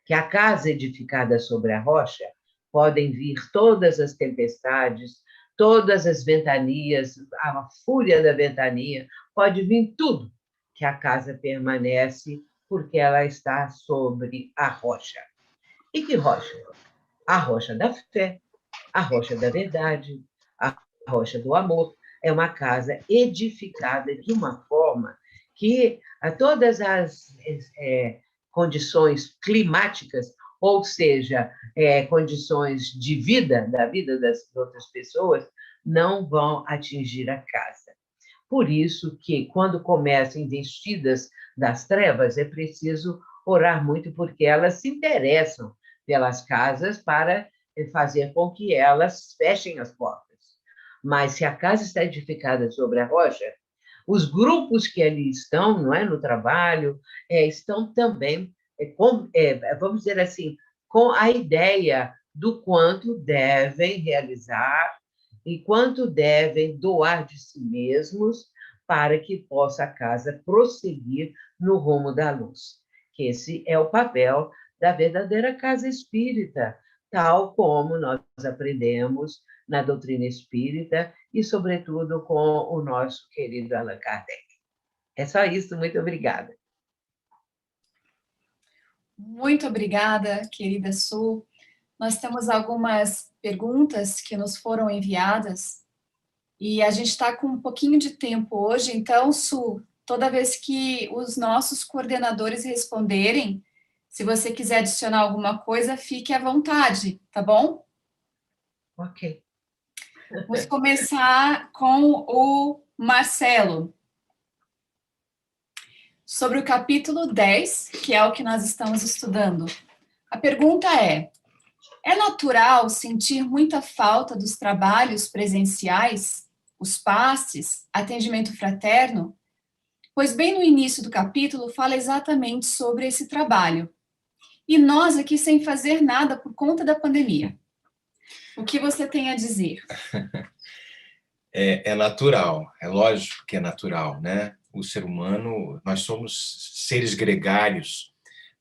que a casa edificada sobre a rocha podem vir todas as tempestades, todas as ventanias, a fúria da ventania, pode vir tudo, que a casa permanece porque ela está sobre a rocha. E que rocha? A rocha da fé, a rocha da verdade, a rocha do amor. É uma casa edificada de uma forma que todas as condições climáticas, ou seja, condições de vida, da vida das outras pessoas, não vão atingir a casa. Por isso que, quando começam investidas das trevas, é preciso orar muito, porque elas se interessam pelas casas para fazer com que elas fechem as portas. Mas, se a casa está edificada sobre a rocha, os grupos que ali estão, não é, no trabalho, estão também, vamos dizer assim, com a ideia do quanto devem realizar e quanto devem doar de si mesmos para que possa a casa prosseguir no rumo da luz. Que esse é o papel da verdadeira casa espírita, tal como nós aprendemos na doutrina espírita e, sobretudo, com o nosso querido Allan Kardec. É só isso, muito obrigada. Muito obrigada, querida Su. Nós temos algumas perguntas que nos foram enviadas e a gente está com um pouquinho de tempo hoje, então, Su, toda vez que os nossos coordenadores responderem, se você quiser adicionar alguma coisa, fique à vontade, tá bom? Ok. Vamos começar com o Marcelo. Sobre o capítulo 10, que é o que nós estamos estudando. A pergunta é natural sentir muita falta dos trabalhos presenciais, os passes, atendimento fraterno? Pois bem no início do capítulo fala exatamente sobre esse trabalho. E nós aqui sem fazer nada por conta da pandemia. O que você tem a dizer? É natural, é lógico que é natural, né? O ser humano, nós somos seres gregários,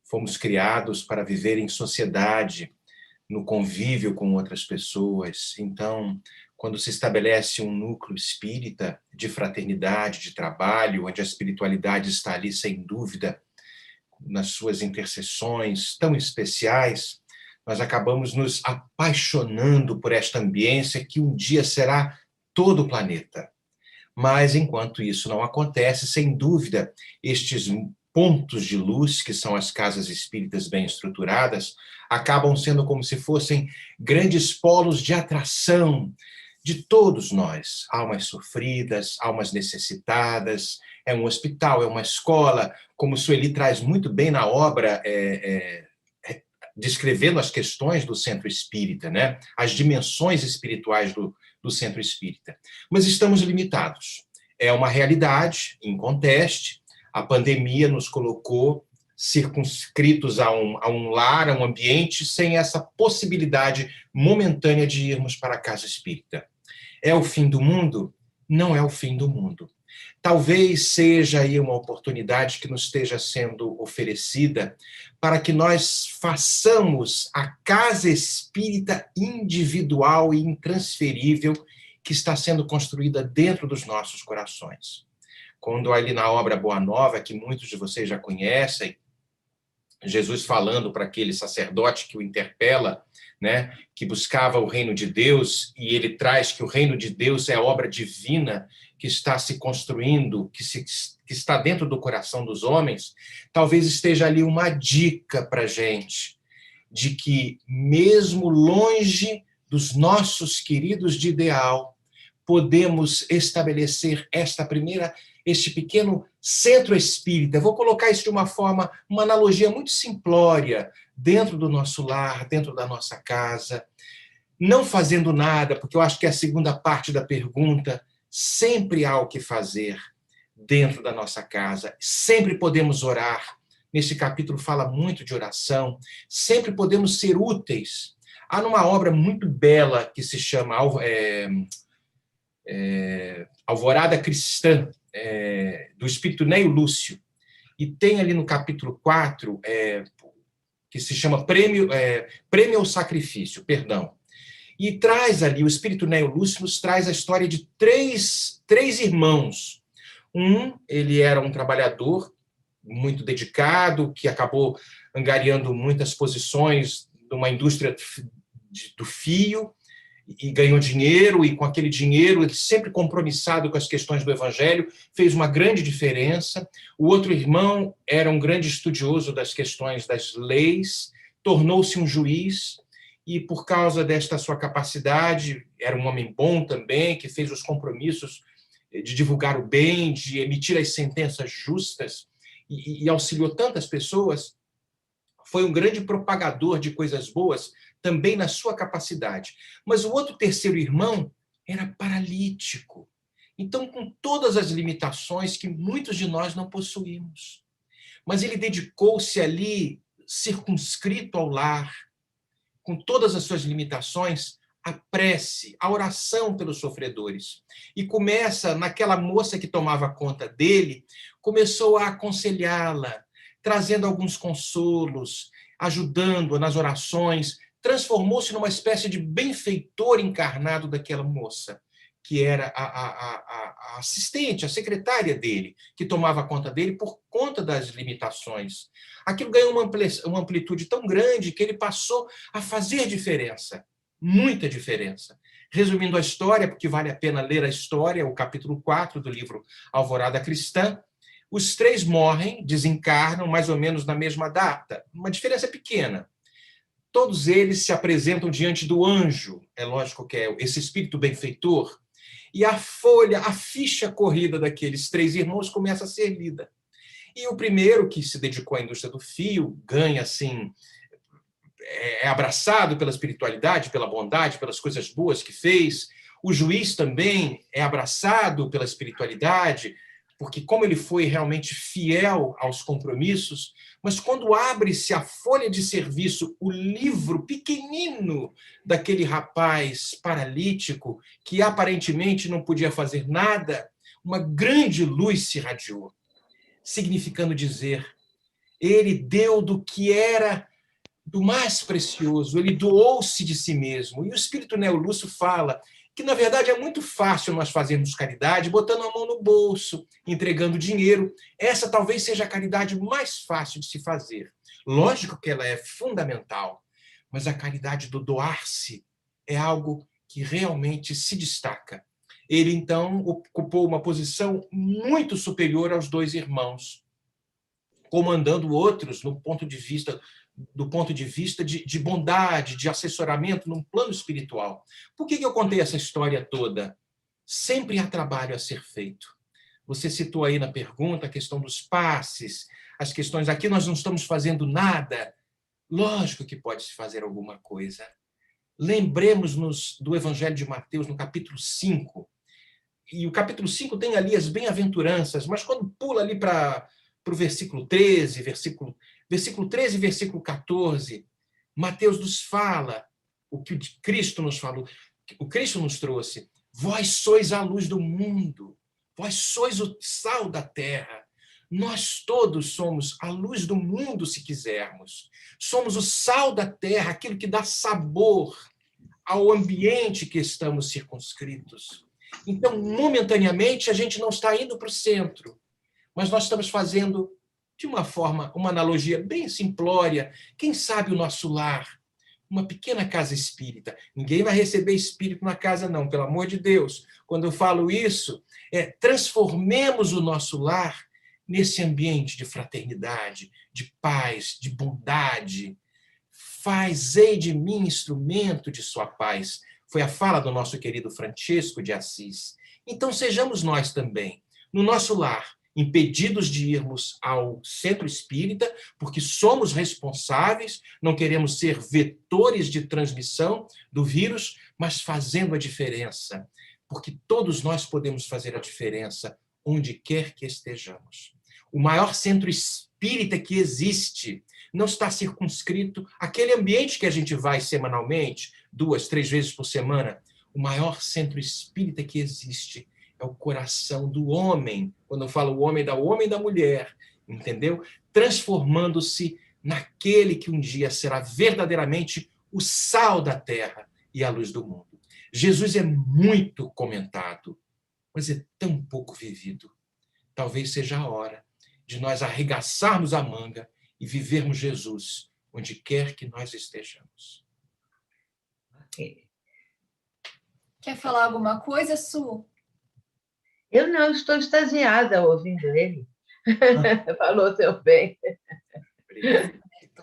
fomos criados para viver em sociedade, no convívio com outras pessoas. Então, quando se estabelece um núcleo espírita de fraternidade, de trabalho, onde a espiritualidade está ali, sem dúvida, nas suas intercessões tão especiais, nós acabamos nos apaixonando por esta ambiência que um dia será todo o planeta. Mas, enquanto isso não acontece, sem dúvida, estes pontos de luz, que são as casas espíritas bem estruturadas, acabam sendo como se fossem grandes polos de atração de todos nós. Almas sofridas, almas necessitadas, é um hospital, é uma escola, como Sueli traz muito bem na obra, descrevendo as questões do centro espírita, né? As dimensões espirituais do centro espírita. Mas estamos limitados. É uma realidade inconteste. A pandemia nos colocou circunscritos a um lar, a um ambiente, sem essa possibilidade momentânea de irmos para a casa espírita. É o fim do mundo? Não é o fim do mundo. Talvez seja aí uma oportunidade que nos esteja sendo oferecida para que nós façamos a casa espírita individual e intransferível que está sendo construída dentro dos nossos corações. Quando ali na obra Boa Nova, que muitos de vocês já conhecem, Jesus falando para aquele sacerdote que o interpela, né, que buscava o reino de Deus, e ele traz que o reino de Deus é a obra divina que está se construindo, que está dentro do coração dos homens. Talvez esteja ali uma dica para a gente, de que mesmo longe dos nossos queridos de ideal, podemos estabelecer este pequeno centro espírita. Vou colocar isso de uma forma, uma analogia muito simplória, dentro do nosso lar, dentro da nossa casa, não fazendo nada, porque eu acho que é a segunda parte da pergunta, sempre há o que fazer dentro da nossa casa, sempre podemos orar. Nesse capítulo fala muito de oração, sempre podemos ser úteis. Há numa obra muito bela que se chama Alvorada Cristã, do espírito Neio Lúcio, e tem ali no capítulo 4, que se chama Prêmio ao Sacrifício, perdão. E traz ali, o espírito Neio Lúcio nos traz a história de três irmãos. Ele era um trabalhador muito dedicado, que acabou angariando muitas posições numa indústria do fio, e ganhou dinheiro, e com aquele dinheiro, ele sempre compromissado com as questões do evangelho, fez uma grande diferença. O outro irmão era um grande estudioso das questões das leis, tornou-se um juiz, e por causa desta sua capacidade, era um homem bom também, que fez os compromissos de divulgar o bem, de emitir as sentenças justas, e auxiliou tantas pessoas. Foi um grande propagador de coisas boas, também na sua capacidade. Mas o outro terceiro irmão era paralítico. Então, com todas as limitações que muitos de nós não possuímos. Mas ele dedicou-se ali, circunscrito ao lar, com todas as suas limitações, à prece, à oração pelos sofredores. E começa, naquela moça que tomava conta dele, começou a aconselhá-la, trazendo alguns consolos, ajudando-a nas orações, transformou-se numa espécie de benfeitor encarnado daquela moça, que era a assistente, a secretária dele, que tomava conta dele por conta das limitações. Aquilo ganhou uma amplitude tão grande que ele passou a fazer diferença, muita diferença. Resumindo a história, porque vale a pena ler a história, o capítulo 4 do livro Alvorada Cristã, os três morrem, desencarnam mais ou menos na mesma data, uma diferença pequena. Todos eles se apresentam diante do anjo, é lógico que é esse espírito benfeitor, e a ficha corrida daqueles três irmãos começa a ser lida. E o primeiro, que se dedicou à indústria do fio, ganha assim, é abraçado pela espiritualidade, pela bondade, pelas coisas boas que fez. O juiz também é abraçado pela espiritualidade, porque como ele foi realmente fiel aos compromissos, mas quando abre-se a folha de serviço, o livro pequenino daquele rapaz paralítico, que aparentemente não podia fazer nada, uma grande luz se irradiou, significando dizer, ele deu do que era do mais precioso, ele doou-se de si mesmo. E o espírito Neio Lúcio fala que, na verdade, é muito fácil nós fazermos caridade botando a mão no bolso, entregando dinheiro. Essa talvez seja a caridade mais fácil de se fazer. Lógico que ela é fundamental, mas a caridade do doar-se é algo que realmente se destaca. Ele, então, ocupou uma posição muito superior aos dois irmãos, comandando outros do ponto de vista de bondade, de assessoramento num plano espiritual. Por que eu contei essa história toda? Sempre há trabalho a ser feito. Você citou aí na pergunta a questão dos passes, as questões, aqui nós não estamos fazendo nada. Lógico que pode-se fazer alguma coisa. Lembremos-nos do Evangelho de Mateus, no capítulo 5. E o capítulo 5 tem ali as bem-aventuranças, mas quando pula ali para o versículo 13, versículo 13 e versículo 14, Mateus nos fala o que o Cristo nos falou, o Cristo nos trouxe. Vós sois a luz do mundo, vós sois o sal da terra. Nós todos somos a luz do mundo, se quisermos. Somos o sal da terra, aquilo que dá sabor ao ambiente que estamos circunscritos. Então, momentaneamente, a gente não está indo para o centro, mas nós estamos fazendo de uma forma, uma analogia bem simplória, quem sabe o nosso lar, uma pequena casa espírita. Ninguém vai receber espírito na casa, não, pelo amor de Deus. Quando eu falo isso, transformemos o nosso lar nesse ambiente de fraternidade, de paz, de bondade. Fazei de mim instrumento de sua paz. Foi a fala do nosso querido Francisco de Assis. Então, sejamos nós também, no nosso lar, impedidos de irmos ao centro espírita, porque somos responsáveis, não queremos ser vetores de transmissão do vírus, mas fazendo a diferença, porque todos nós podemos fazer a diferença onde quer que estejamos. O maior centro espírita que existe não está circunscrito àquele ambiente que a gente vai semanalmente, 2, 3 vezes por semana. O maior centro espírita que existe é o coração do homem. Quando eu falo o homem da mulher, entendeu? Transformando-se naquele que um dia será verdadeiramente o sal da terra e a luz do mundo. Jesus é muito comentado, mas é tão pouco vivido. Talvez seja a hora de nós arregaçarmos a manga e vivermos Jesus onde quer que nós estejamos. Quer falar alguma coisa, Su? Eu não, estou extasiada ouvindo ele. Falou tão bem.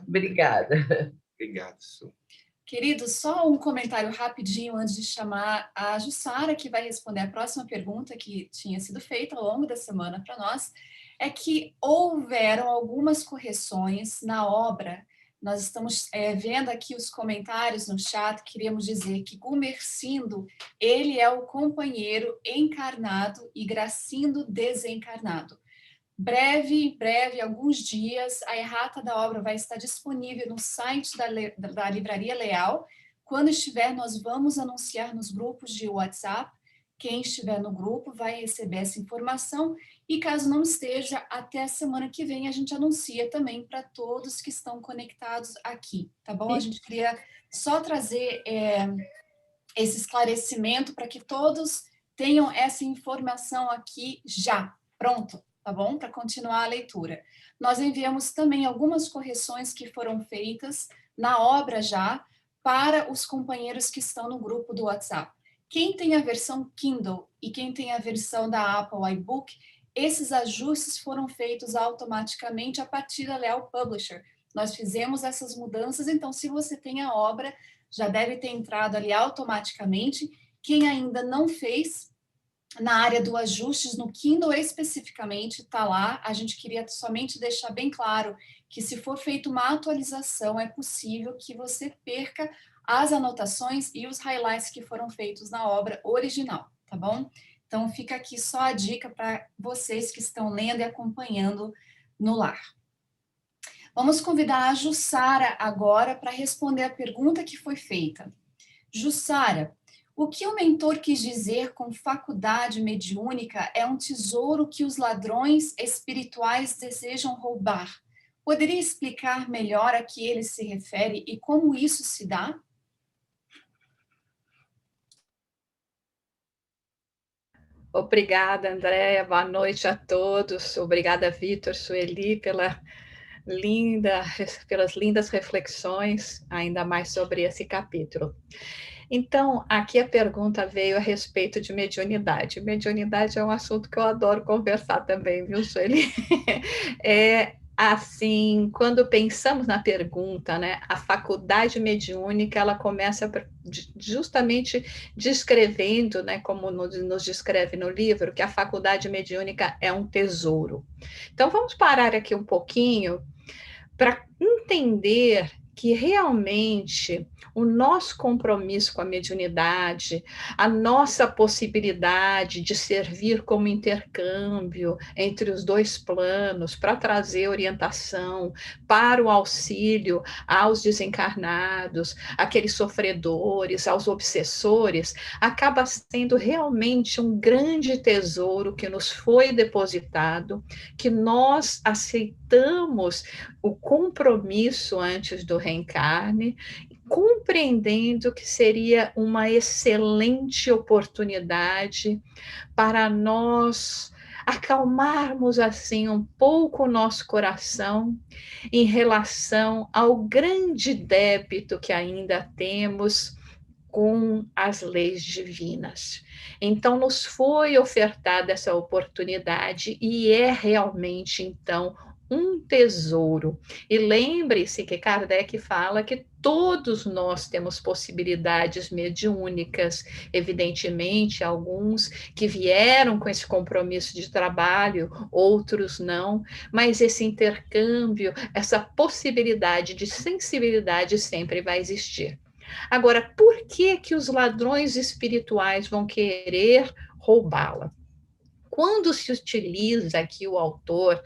Obrigada. Obrigado, Su. Queridos, só um comentário rapidinho antes de chamar a Jussara, que vai responder a próxima pergunta que tinha sido feita ao longo da semana para nós, é que houveram algumas correções na obra. Nós estamos vendo aqui os comentários no chat, queríamos dizer que Gumercindo, ele é o companheiro encarnado e Gracindo desencarnado. Em breve, alguns dias, a errata da obra vai estar disponível no site da Livraria Leal. Quando estiver, nós vamos anunciar nos grupos de WhatsApp. Quem estiver no grupo vai receber essa informação. E caso não esteja, até a semana que vem a gente anuncia também para todos que estão conectados aqui, tá bom? A gente queria só trazer esse esclarecimento para que todos tenham essa informação aqui já, pronto. Tá bom? Para continuar a leitura. Nós enviamos também algumas correções que foram feitas na obra já para os companheiros que estão no grupo do WhatsApp. Quem tem a versão Kindle e quem tem a versão da Apple iBook, esses ajustes foram feitos automaticamente a partir da Leal Publisher. Nós fizemos essas mudanças, então se você tem a obra, já deve ter entrado ali automaticamente. Quem ainda não fez, na área do ajustes, no Kindle especificamente, está lá. A gente queria somente deixar bem claro que se for feita uma atualização, é possível que você perca as anotações e os highlights que foram feitos na obra original, tá bom? Então, fica aqui só a dica para vocês que estão lendo e acompanhando no lar. Vamos convidar a Jussara agora para responder a pergunta que foi feita. Jussara, o que o mentor quis dizer com faculdade mediúnica é um tesouro que os ladrões espirituais desejam roubar. Poderia explicar melhor a que ele se refere e como isso se dá? Obrigada, Andréia. Boa noite a todos. Obrigada, Vitor, Sueli, pelas lindas reflexões, ainda mais sobre esse capítulo. Então, aqui a pergunta veio a respeito de mediunidade. Mediunidade é um assunto que eu adoro conversar também, viu, Sueli? Assim, quando pensamos na pergunta, né, a faculdade mediúnica, ela começa justamente descrevendo, né, como nos descreve no livro, que a faculdade mediúnica é um tesouro. Então, vamos parar aqui um pouquinho para entender que realmente o nosso compromisso com a mediunidade, a nossa possibilidade de servir como intercâmbio entre os dois planos para trazer orientação para o auxílio aos desencarnados, aqueles sofredores, aos obsessores, acaba sendo realmente um grande tesouro que nos foi depositado, que nós aceitamos o compromisso antes do reencarne, compreendendo que seria uma excelente oportunidade para nós acalmarmos assim um pouco o nosso coração em relação ao grande débito que ainda temos com as leis divinas. Então, nos foi ofertada essa oportunidade e é realmente, então, um tesouro. E lembre-se que Kardec fala que todos nós temos possibilidades mediúnicas, evidentemente, alguns que vieram com esse compromisso de trabalho, outros não, mas esse intercâmbio, essa possibilidade de sensibilidade sempre vai existir. Agora, por que que os ladrões espirituais vão querer roubá-la? Quando se utiliza aqui o autor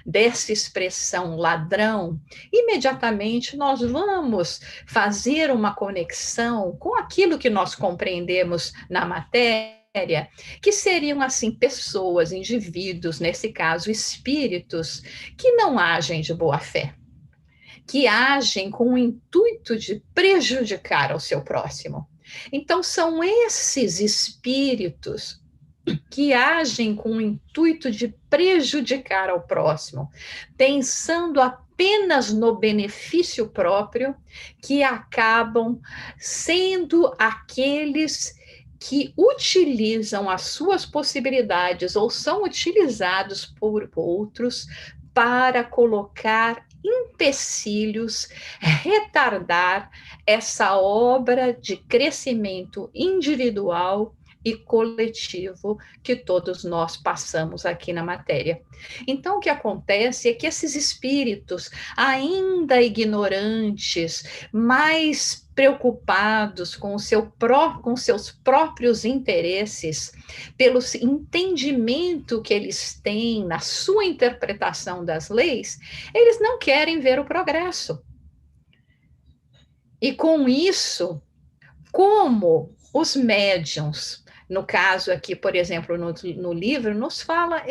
dessa expressão ladrão, imediatamente nós vamos fazer uma conexão com aquilo que nós compreendemos na matéria, que seriam, assim, pessoas, indivíduos, nesse caso, espíritos, que não agem de boa fé, que agem com o intuito de prejudicar ao seu próximo. Então, são esses espíritos que agem com o intuito de prejudicar ao próximo, pensando apenas no benefício próprio, que acabam sendo aqueles que utilizam as suas possibilidades ou são utilizados por outros para colocar empecilhos, retardar essa obra de crescimento individual e coletivo que todos nós passamos aqui na matéria. Então, o que acontece é que esses espíritos, ainda ignorantes, mais preocupados com seus próprios interesses, pelo entendimento que eles têm na sua interpretação das leis, eles não querem ver o progresso. E com isso, como os médiuns, no caso aqui, por exemplo, no livro, nos fala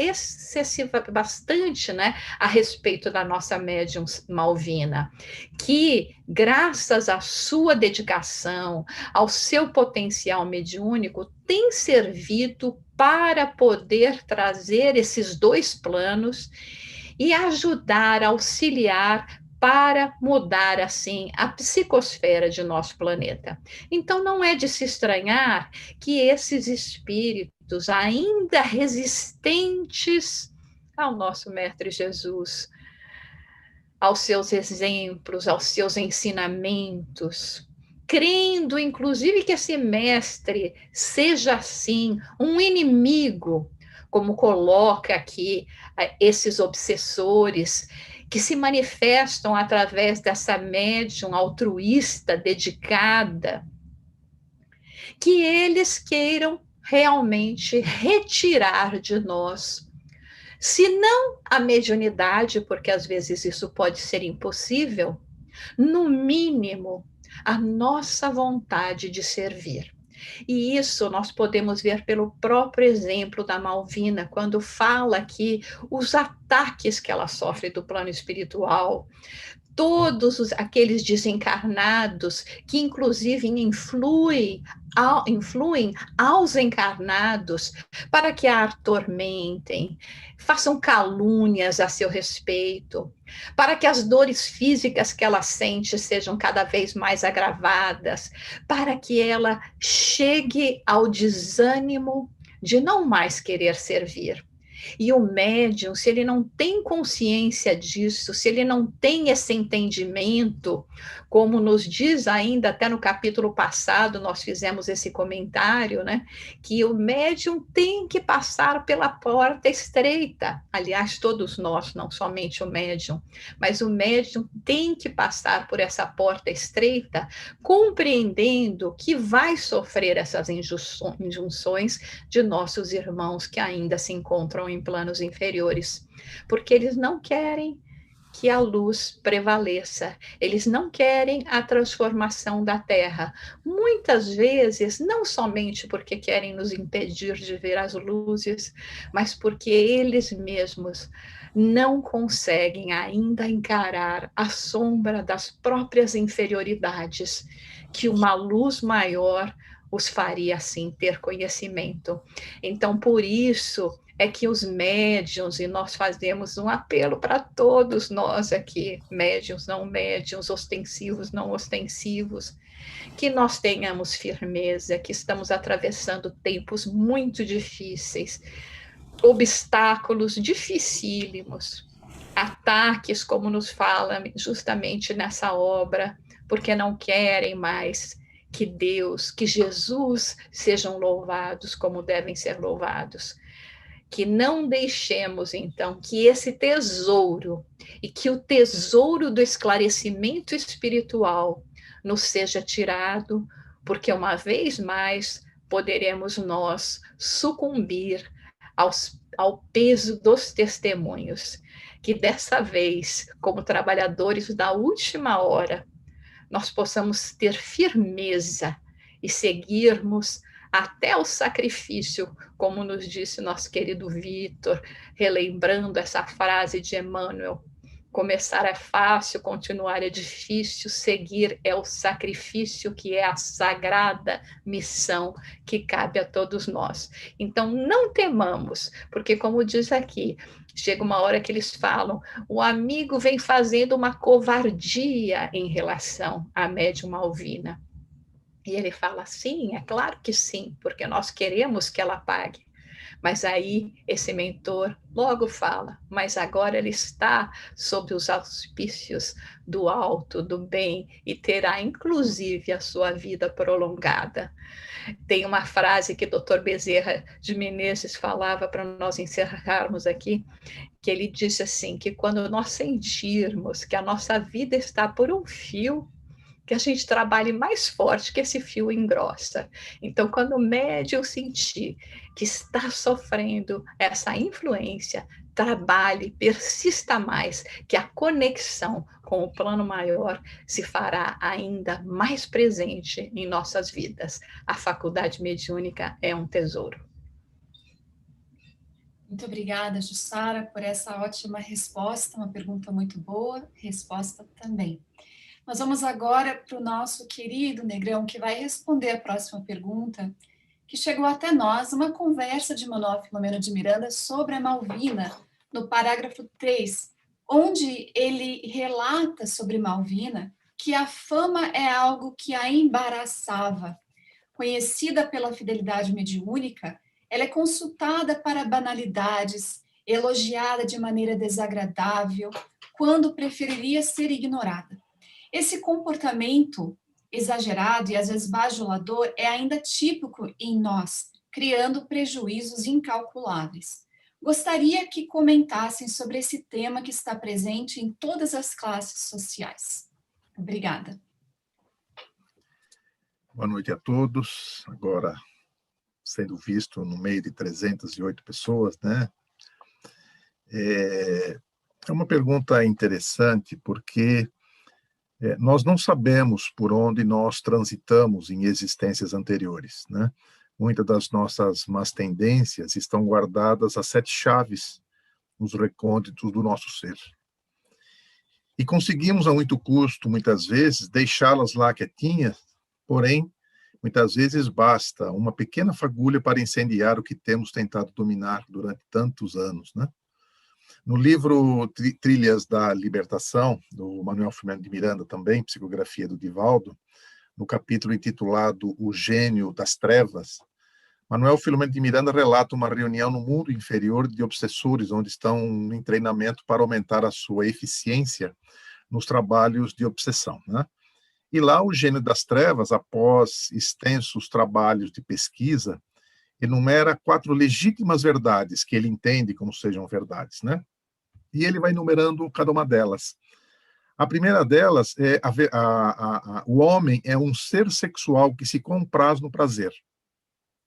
bastante, né, a respeito da nossa médium Malvina, que, graças à sua dedicação, ao seu potencial mediúnico, tem servido para poder trazer esses dois planos e ajudar, auxiliar para mudar, assim, a psicosfera de nosso planeta. Então, não é de se estranhar que esses espíritos, ainda resistentes ao nosso Mestre Jesus, aos seus exemplos, aos seus ensinamentos, crendo, inclusive, que esse mestre seja, assim, um inimigo, como coloca aqui esses obsessores, que se manifestam através dessa médium altruísta, dedicada, que eles queiram realmente retirar de nós, se não a mediunidade, porque às vezes isso pode ser impossível, no mínimo, a nossa vontade de servir. E isso nós podemos ver pelo próprio exemplo da Malvina, quando fala que os ataques que ela sofre do plano espiritual, todos aqueles desencarnados que inclusive influem aos encarnados para que a atormentem, façam calúnias a seu respeito, para que as dores físicas que ela sente sejam cada vez mais agravadas, para que ela chegue ao desânimo de não mais querer servir. E o médium, se ele não tem consciência disso, se ele não tem esse entendimento, como nos diz ainda até no capítulo passado, nós fizemos esse comentário, né, que o médium tem que passar pela porta estreita. Aliás, todos nós, não somente o médium, mas o médium tem que passar por essa porta estreita, compreendendo que vai sofrer essas injunções de nossos irmãos que ainda se encontram em planos inferiores, porque eles não querem que a luz prevaleça, eles não querem a transformação da Terra, muitas vezes não somente porque querem nos impedir de ver as luzes, mas porque eles mesmos não conseguem ainda encarar a sombra das próprias inferioridades, que uma luz maior os faria, assim, ter conhecimento. Então, por isso, é que os médiuns, e nós fazemos um apelo para todos nós aqui, médiuns, não médiuns, ostensivos, não ostensivos, que nós tenhamos firmeza, que estamos atravessando tempos muito difíceis, obstáculos dificílimos, ataques, como nos fala justamente nessa obra, porque não querem mais que Deus, que Jesus sejam louvados como devem ser louvados. Que não deixemos, então, que esse tesouro, e que o tesouro do esclarecimento espiritual nos seja tirado, porque uma vez mais poderemos nós sucumbir ao peso dos testemunhos, que dessa vez, como trabalhadores da última hora, nós possamos ter firmeza e seguirmos até o sacrifício, como nos disse nosso querido Vitor, relembrando essa frase de Emmanuel: começar é fácil, continuar é difícil, seguir é o sacrifício, que é a sagrada missão que cabe a todos nós. Então, não temamos, porque, como diz aqui, chega uma hora que eles falam, o amigo vem fazendo uma covardia em relação à médium Malvina. E ele fala, sim, é claro que sim, porque nós queremos que ela pague. Mas aí esse mentor logo fala, mas agora ele está sob os auspícios do alto, do bem, e terá inclusive a sua vida prolongada. Tem uma frase que o Dr. Bezerra de Menezes falava para nós encerrarmos aqui, que ele disse assim, que quando nós sentirmos que a nossa vida está por um fio, que a gente trabalhe mais forte, que esse fio engrossa. Então, quando o médium sentir que está sofrendo essa influência, trabalhe, persista mais, que a conexão com o plano maior se fará ainda mais presente em nossas vidas. A faculdade mediúnica é um tesouro. Muito obrigada, Jussara, por essa ótima resposta, uma pergunta muito boa, resposta também. Nós vamos agora para o nosso querido Negrão, que vai responder a próxima pergunta, que chegou até nós, uma conversa de Manuel Filomeno de Miranda sobre a Malvina, no parágrafo 3, onde ele relata sobre Malvina que a fama é algo que a embaraçava. Conhecida pela fidelidade mediúnica, ela é consultada para banalidades, elogiada de maneira desagradável, quando preferiria ser ignorada. Esse comportamento exagerado e às vezes bajulador é ainda típico em nós, criando prejuízos incalculáveis. Gostaria que comentassem sobre esse tema que está presente em todas as classes sociais. Obrigada. Boa noite a todos. Agora, sendo visto no meio de 308 pessoas, né? É uma pergunta interessante, porque nós não sabemos por onde nós transitamos em existências anteriores, né? Muitas das nossas más tendências estão guardadas a 7 chaves nos recônditos do nosso ser. E conseguimos a muito custo, muitas vezes, deixá-las lá quietinhas, porém, muitas vezes basta uma pequena fagulha para incendiar o que temos tentado dominar durante tantos anos, né? No livro Trilhas da Libertação, do Manuel Filomeno de Miranda também, psicografia do Divaldo, no capítulo intitulado O Gênio das Trevas, Manuel Filomeno de Miranda relata uma reunião no mundo inferior de obsessores, onde estão em treinamento para aumentar a sua eficiência nos trabalhos de obsessão, né? E lá o Gênio das Trevas, após extensos trabalhos de pesquisa, enumera 4 legítimas verdades que ele entende como sejam verdades, né? E ele vai enumerando cada uma delas. A primeira delas é o homem é um ser sexual que se compraz no prazer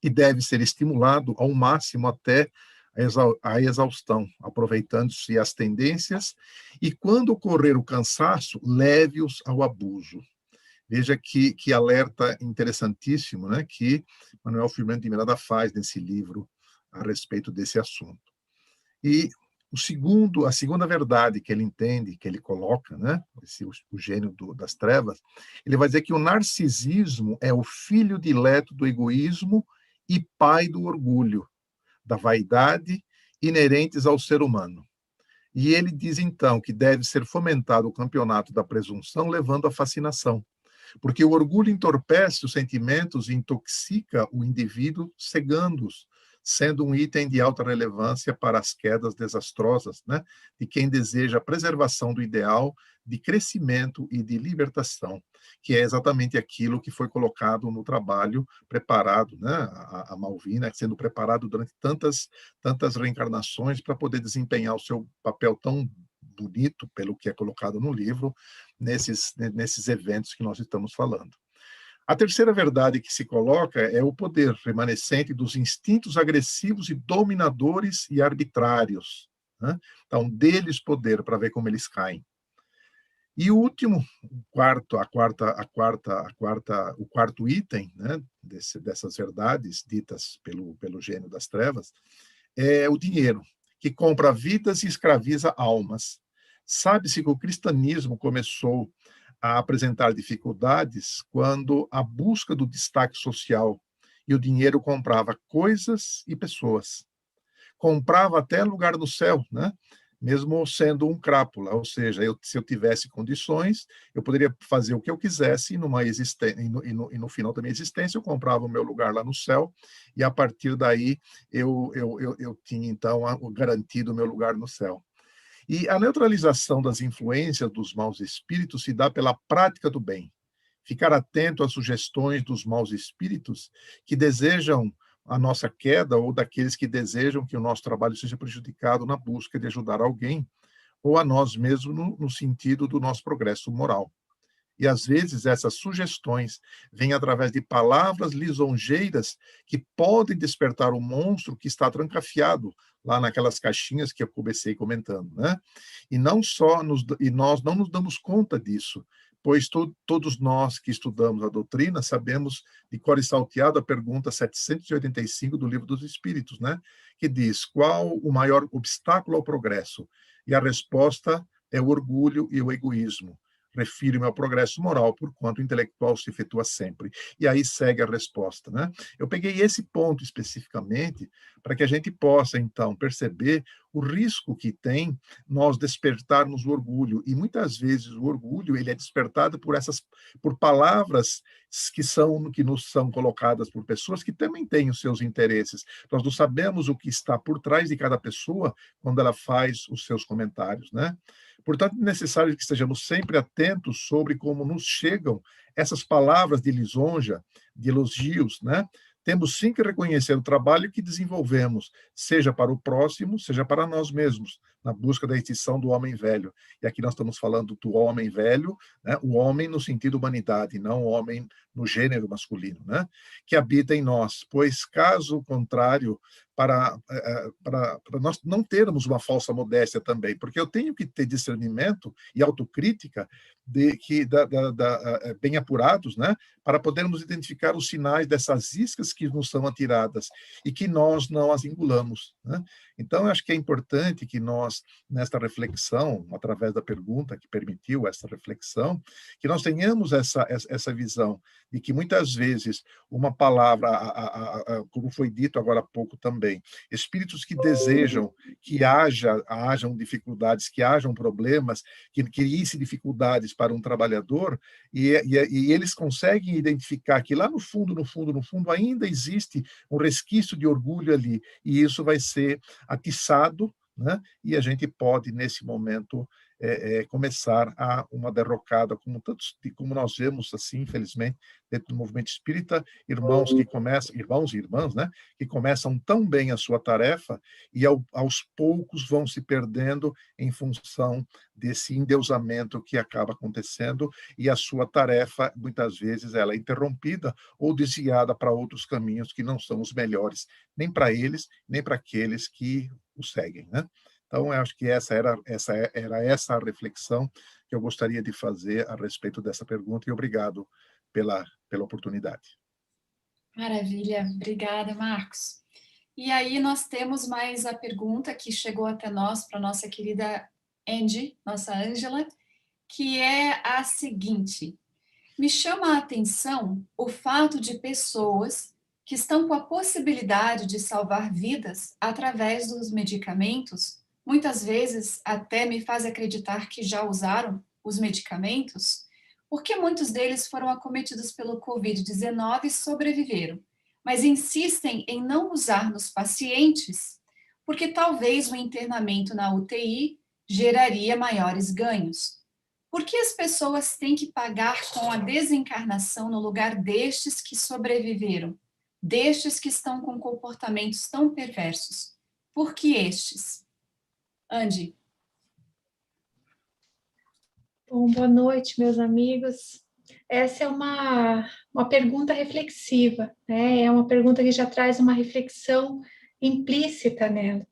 e deve ser estimulado ao máximo até a exaustão, aproveitando-se as tendências e, quando ocorrer o cansaço, leve-os ao abuso. Veja que alerta interessantíssimo, né, que Manuel Filomeno de Miranda faz nesse livro a respeito desse assunto. E a segunda verdade que ele entende, que ele coloca, né, o gênio das trevas, ele vai dizer que o narcisismo é o filho dileto do egoísmo e pai do orgulho, da vaidade inerentes ao ser humano. E ele diz, então, que deve ser fomentado o campeonato da presunção, levando à fascinação, porque o orgulho entorpece os sentimentos e intoxica o indivíduo, cegando-os, sendo um item de alta relevância para as quedas desastrosas, né, de quem deseja a preservação do ideal de crescimento e de libertação, que é exatamente aquilo que foi colocado no trabalho preparado, né, a Malvina sendo preparado durante tantas reencarnações para poder desempenhar o seu papel tão bonito, pelo que é colocado no livro, nesses eventos que nós estamos falando. A terceira verdade que se coloca é o poder remanescente dos instintos agressivos e dominadores e arbitrários, né? Então, deles poder para ver como eles caem. E o último, o quarto item, né, dessas verdades ditas pelo gênio das trevas, é o dinheiro, que compra vidas e escraviza almas. Sabe-se que o cristianismo começou a apresentar dificuldades quando a busca do destaque social e o dinheiro comprava coisas e pessoas. Comprava até lugar no céu, né? Mesmo sendo um crápula, ou seja, se eu tivesse condições, eu poderia fazer o que eu quisesse e no final da minha existência eu comprava o meu lugar lá no céu e a partir daí eu tinha então garantido o meu lugar no céu. E a neutralização das influências dos maus espíritos se dá pela prática do bem. Ficar atento às sugestões dos maus espíritos que desejam a nossa queda ou daqueles que desejam que o nosso trabalho seja prejudicado na busca de ajudar alguém ou a nós mesmos no sentido do nosso progresso moral. E, às vezes, essas sugestões vêm através de palavras lisonjeiras que podem despertar o monstro que está trancafiado lá naquelas caixinhas que eu comecei comentando, né? E nós não nos damos conta disso, pois todos nós que estudamos a doutrina sabemos de cor e salteado a pergunta 785 do Livro dos Espíritos, né? Que diz, qual o maior obstáculo ao progresso? E a resposta é o orgulho e o egoísmo. Refiro-me ao progresso moral, porquanto o intelectual se efetua sempre. E aí segue a resposta, né? Eu peguei esse ponto especificamente para que a gente possa, então, perceber o risco que tem nós despertarmos o orgulho. E muitas vezes o orgulho ele é despertado por palavras que nos são colocadas por pessoas que também têm os seus interesses. Nós não sabemos o que está por trás de cada pessoa quando ela faz os seus comentários, né? Portanto, é necessário que estejamos sempre atentos sobre como nos chegam essas palavras de lisonja, de elogios, né? Temos sim que reconhecer o trabalho que desenvolvemos, seja para o próximo, seja para nós mesmos, na busca da extinção do homem velho. E aqui nós estamos falando do homem velho, né? O homem no sentido humanidade, não o homem no gênero masculino, né? Que habita em nós, pois caso contrário, para nós não termos uma falsa modéstia também, porque eu tenho que ter discernimento e autocrítica bem apurados, né, para podermos identificar os sinais dessas iscas que nos são atiradas e que nós não as engolamos, né? Então, eu acho que é importante que nós, nesta reflexão, através da pergunta que permitiu essa reflexão, que nós tenhamos essa visão de que muitas vezes uma palavra, como foi dito agora há pouco também, espíritos que desejam que hajam dificuldades, que hajam problemas, que criem-se dificuldades para um trabalhador, e eles conseguem identificar que lá no fundo, ainda existe um resquício de orgulho ali, e isso vai ser atiçado, né? E a gente pode, nesse momento, começar a uma derrocada, como nós vemos, assim, infelizmente, dentro do movimento espírita, irmãos e irmãs, né, que começam tão bem a sua tarefa e aos poucos vão se perdendo em função desse endeusamento que acaba acontecendo e a sua tarefa, muitas vezes, ela é interrompida ou desviada para outros caminhos que não são os melhores, nem para eles, nem para aqueles que o seguem, né? Então, eu acho que essa era a reflexão que eu gostaria de fazer a respeito dessa pergunta, e obrigado pela oportunidade. Maravilha, obrigada, Marcos. E aí nós temos mais a pergunta que chegou até nós, para a nossa querida Angie, nossa Ângela, que é a seguinte: me chama a atenção o fato de pessoas que estão com a possibilidade de salvar vidas através dos medicamentos, muitas vezes até me faz acreditar que já usaram os medicamentos, porque muitos deles foram acometidos pelo Covid-19 e sobreviveram, mas insistem em não usar nos pacientes, porque talvez o internamento na UTI geraria maiores ganhos. Por que as pessoas têm que pagar com a desencarnação no lugar destes que sobreviveram, destes que estão com comportamentos tão perversos? Por que estes? Andy. Bom, boa noite, meus amigos. Essa é uma pergunta reflexiva, né? É uma pergunta que já traz uma reflexão implícita nela.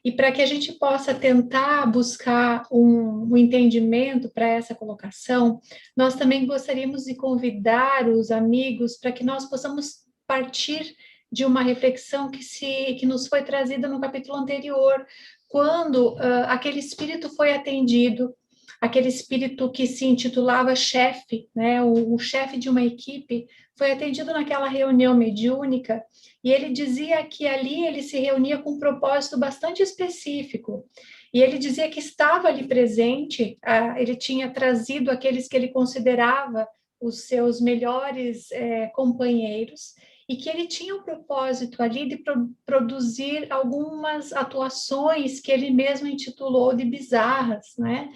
E para que a gente possa tentar buscar um entendimento para essa colocação, nós também gostaríamos de convidar os amigos para que nós possamos partir de uma reflexão que nos foi trazida no capítulo anterior, quando aquele espírito foi atendido, aquele espírito que se intitulava chefe, né, o chefe de uma equipe, foi atendido naquela reunião mediúnica, e ele dizia que ali ele se reunia com um propósito bastante específico, e ele dizia que estava ali presente, ele tinha trazido aqueles que ele considerava os seus melhores companheiros, e que ele tinha o propósito ali de produzir algumas atuações que ele mesmo intitulou de bizarras, né?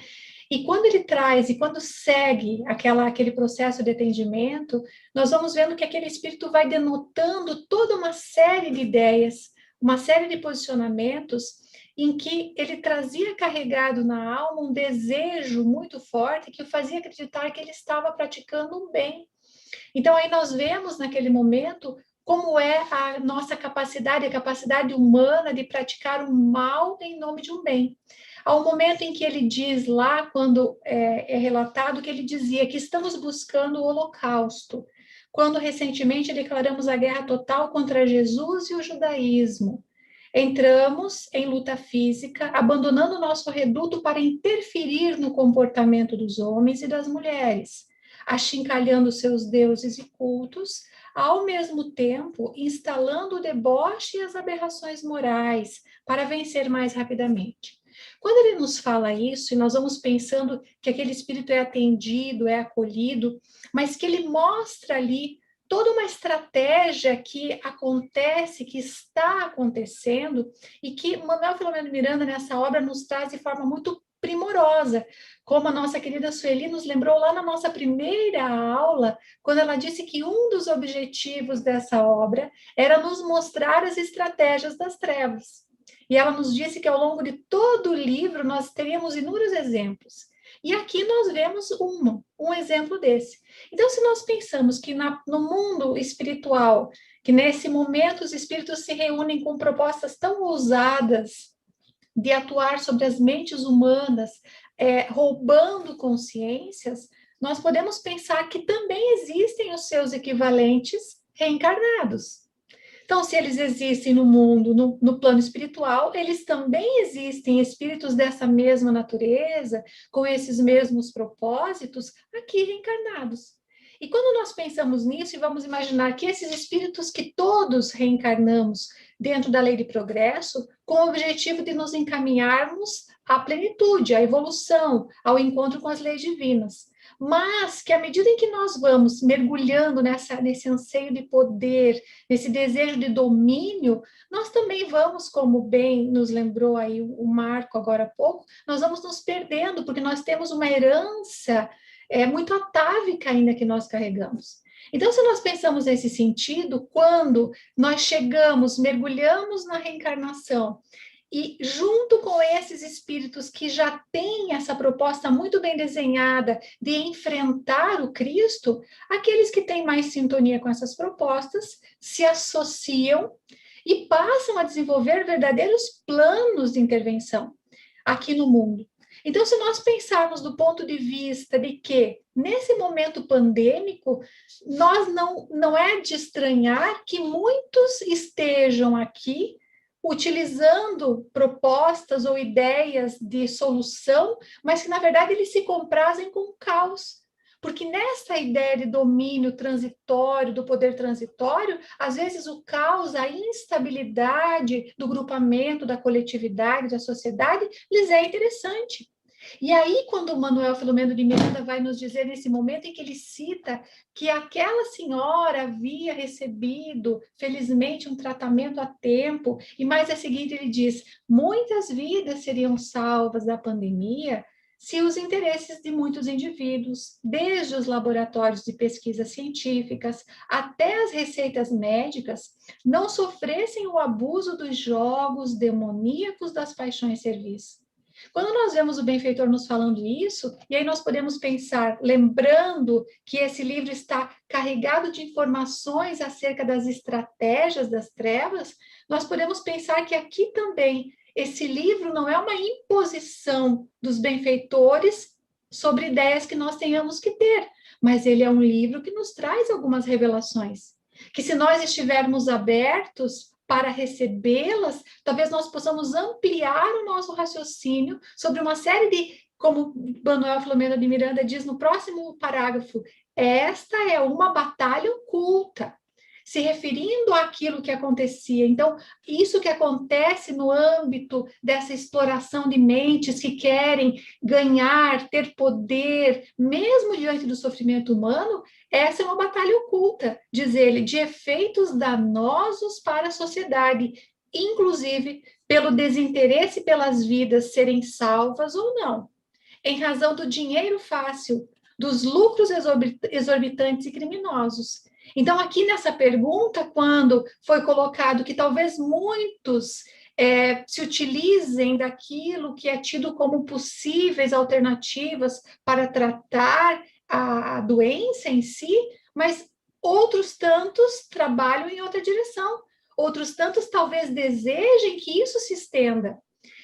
E quando ele traz, e quando segue aquele processo de atendimento, nós vamos vendo que aquele espírito vai denotando toda uma série de ideias, uma série de posicionamentos, em que ele trazia carregado na alma um desejo muito forte que o fazia acreditar que ele estava praticando um bem. Então, aí nós vemos naquele momento como é a nossa capacidade, a capacidade humana de praticar o mal em nome de um bem. Ao momento em que ele diz lá, quando é relatado, que ele dizia que estamos buscando o holocausto, quando recentemente declaramos a guerra total contra Jesus e o judaísmo. Entramos em luta física, abandonando o nosso reduto para interferir no comportamento dos homens e das mulheres, achincalhando seus deuses e cultos, ao mesmo tempo instalando o deboche e as aberrações morais para vencer mais rapidamente. Quando ele nos fala isso, e nós vamos pensando que aquele espírito é atendido, é acolhido, mas que ele mostra ali toda uma estratégia que acontece, que está acontecendo, e que Manuel Filomeno Miranda, nessa obra, nos traz de forma muito primorosa, como a nossa querida Sueli nos lembrou lá na nossa primeira aula, quando ela disse que um dos objetivos dessa obra era nos mostrar as estratégias das trevas. E ela nos disse que ao longo de todo o livro nós teríamos inúmeros exemplos. E aqui nós vemos um exemplo desse. Então, se nós pensamos que no mundo espiritual, que nesse momento os espíritos se reúnem com propostas tão ousadas de atuar sobre as mentes humanas, roubando consciências, nós podemos pensar que também existem os seus equivalentes reencarnados. Então, se eles existem no mundo, no plano espiritual, eles também existem espíritos dessa mesma natureza, com esses mesmos propósitos, aqui reencarnados. E quando nós pensamos nisso e vamos imaginar que esses espíritos que todos reencarnamos dentro da lei de progresso, com o objetivo de nos encaminharmos à plenitude, à evolução, ao encontro com as leis divinas. Mas que à medida em que nós vamos mergulhando nesse anseio de poder, nesse desejo de domínio, nós também vamos, como bem nos lembrou aí o Marco agora há pouco, nós vamos nos perdendo, porque nós temos uma herança muito atávica ainda que nós carregamos. Então, se nós pensamos nesse sentido, quando nós chegamos, mergulhamos na reencarnação, e junto com esses espíritos que já têm essa proposta muito bem desenhada de enfrentar o Cristo, aqueles que têm mais sintonia com essas propostas se associam e passam a desenvolver verdadeiros planos de intervenção aqui no mundo. Então, se nós pensarmos do ponto de vista de que, nesse momento pandêmico, nós não é de estranhar que muitos estejam aqui utilizando propostas ou ideias de solução, mas que, na verdade, eles se comprazem com o caos. Porque nessa ideia de domínio transitório, do poder transitório, às vezes o caos, a instabilidade do grupamento, da coletividade, da sociedade, lhes é interessante. E aí, quando o Manuel Filomeno de Miranda vai nos dizer, nesse momento em que ele cita que aquela senhora havia recebido, felizmente, um tratamento a tempo, e mais a seguinte ele diz, muitas vidas seriam salvas da pandemia se os interesses de muitos indivíduos, desde os laboratórios de pesquisas científicas até as receitas médicas, não sofressem o abuso dos jogos demoníacos das paixões servis. Quando nós vemos o benfeitor nos falando isso, e aí nós podemos pensar, lembrando que esse livro está carregado de informações acerca das estratégias das trevas, nós podemos pensar que aqui também esse livro não é uma imposição dos benfeitores sobre ideias que nós tenhamos que ter, mas ele é um livro que nos traz algumas revelações, que se nós estivermos abertos para recebê-las, talvez nós possamos ampliar o nosso raciocínio sobre uma série de, como Manuel Filomeno de Miranda diz no próximo parágrafo, esta é uma batalha oculta, se referindo àquilo que acontecia. Então, isso que acontece no âmbito dessa exploração de mentes que querem ganhar, ter poder, mesmo diante do sofrimento humano, essa é uma batalha oculta, diz ele, de efeitos danosos para a sociedade, inclusive pelo desinteresse pelas vidas serem salvas ou não, em razão do dinheiro fácil, dos lucros exorbitantes e criminosos. Então, aqui nessa pergunta, quando foi colocado que talvez muitos se utilizem daquilo que é tido como possíveis alternativas para tratar a doença em si, mas outros tantos trabalham em outra direção, outros tantos talvez desejem que isso se estenda.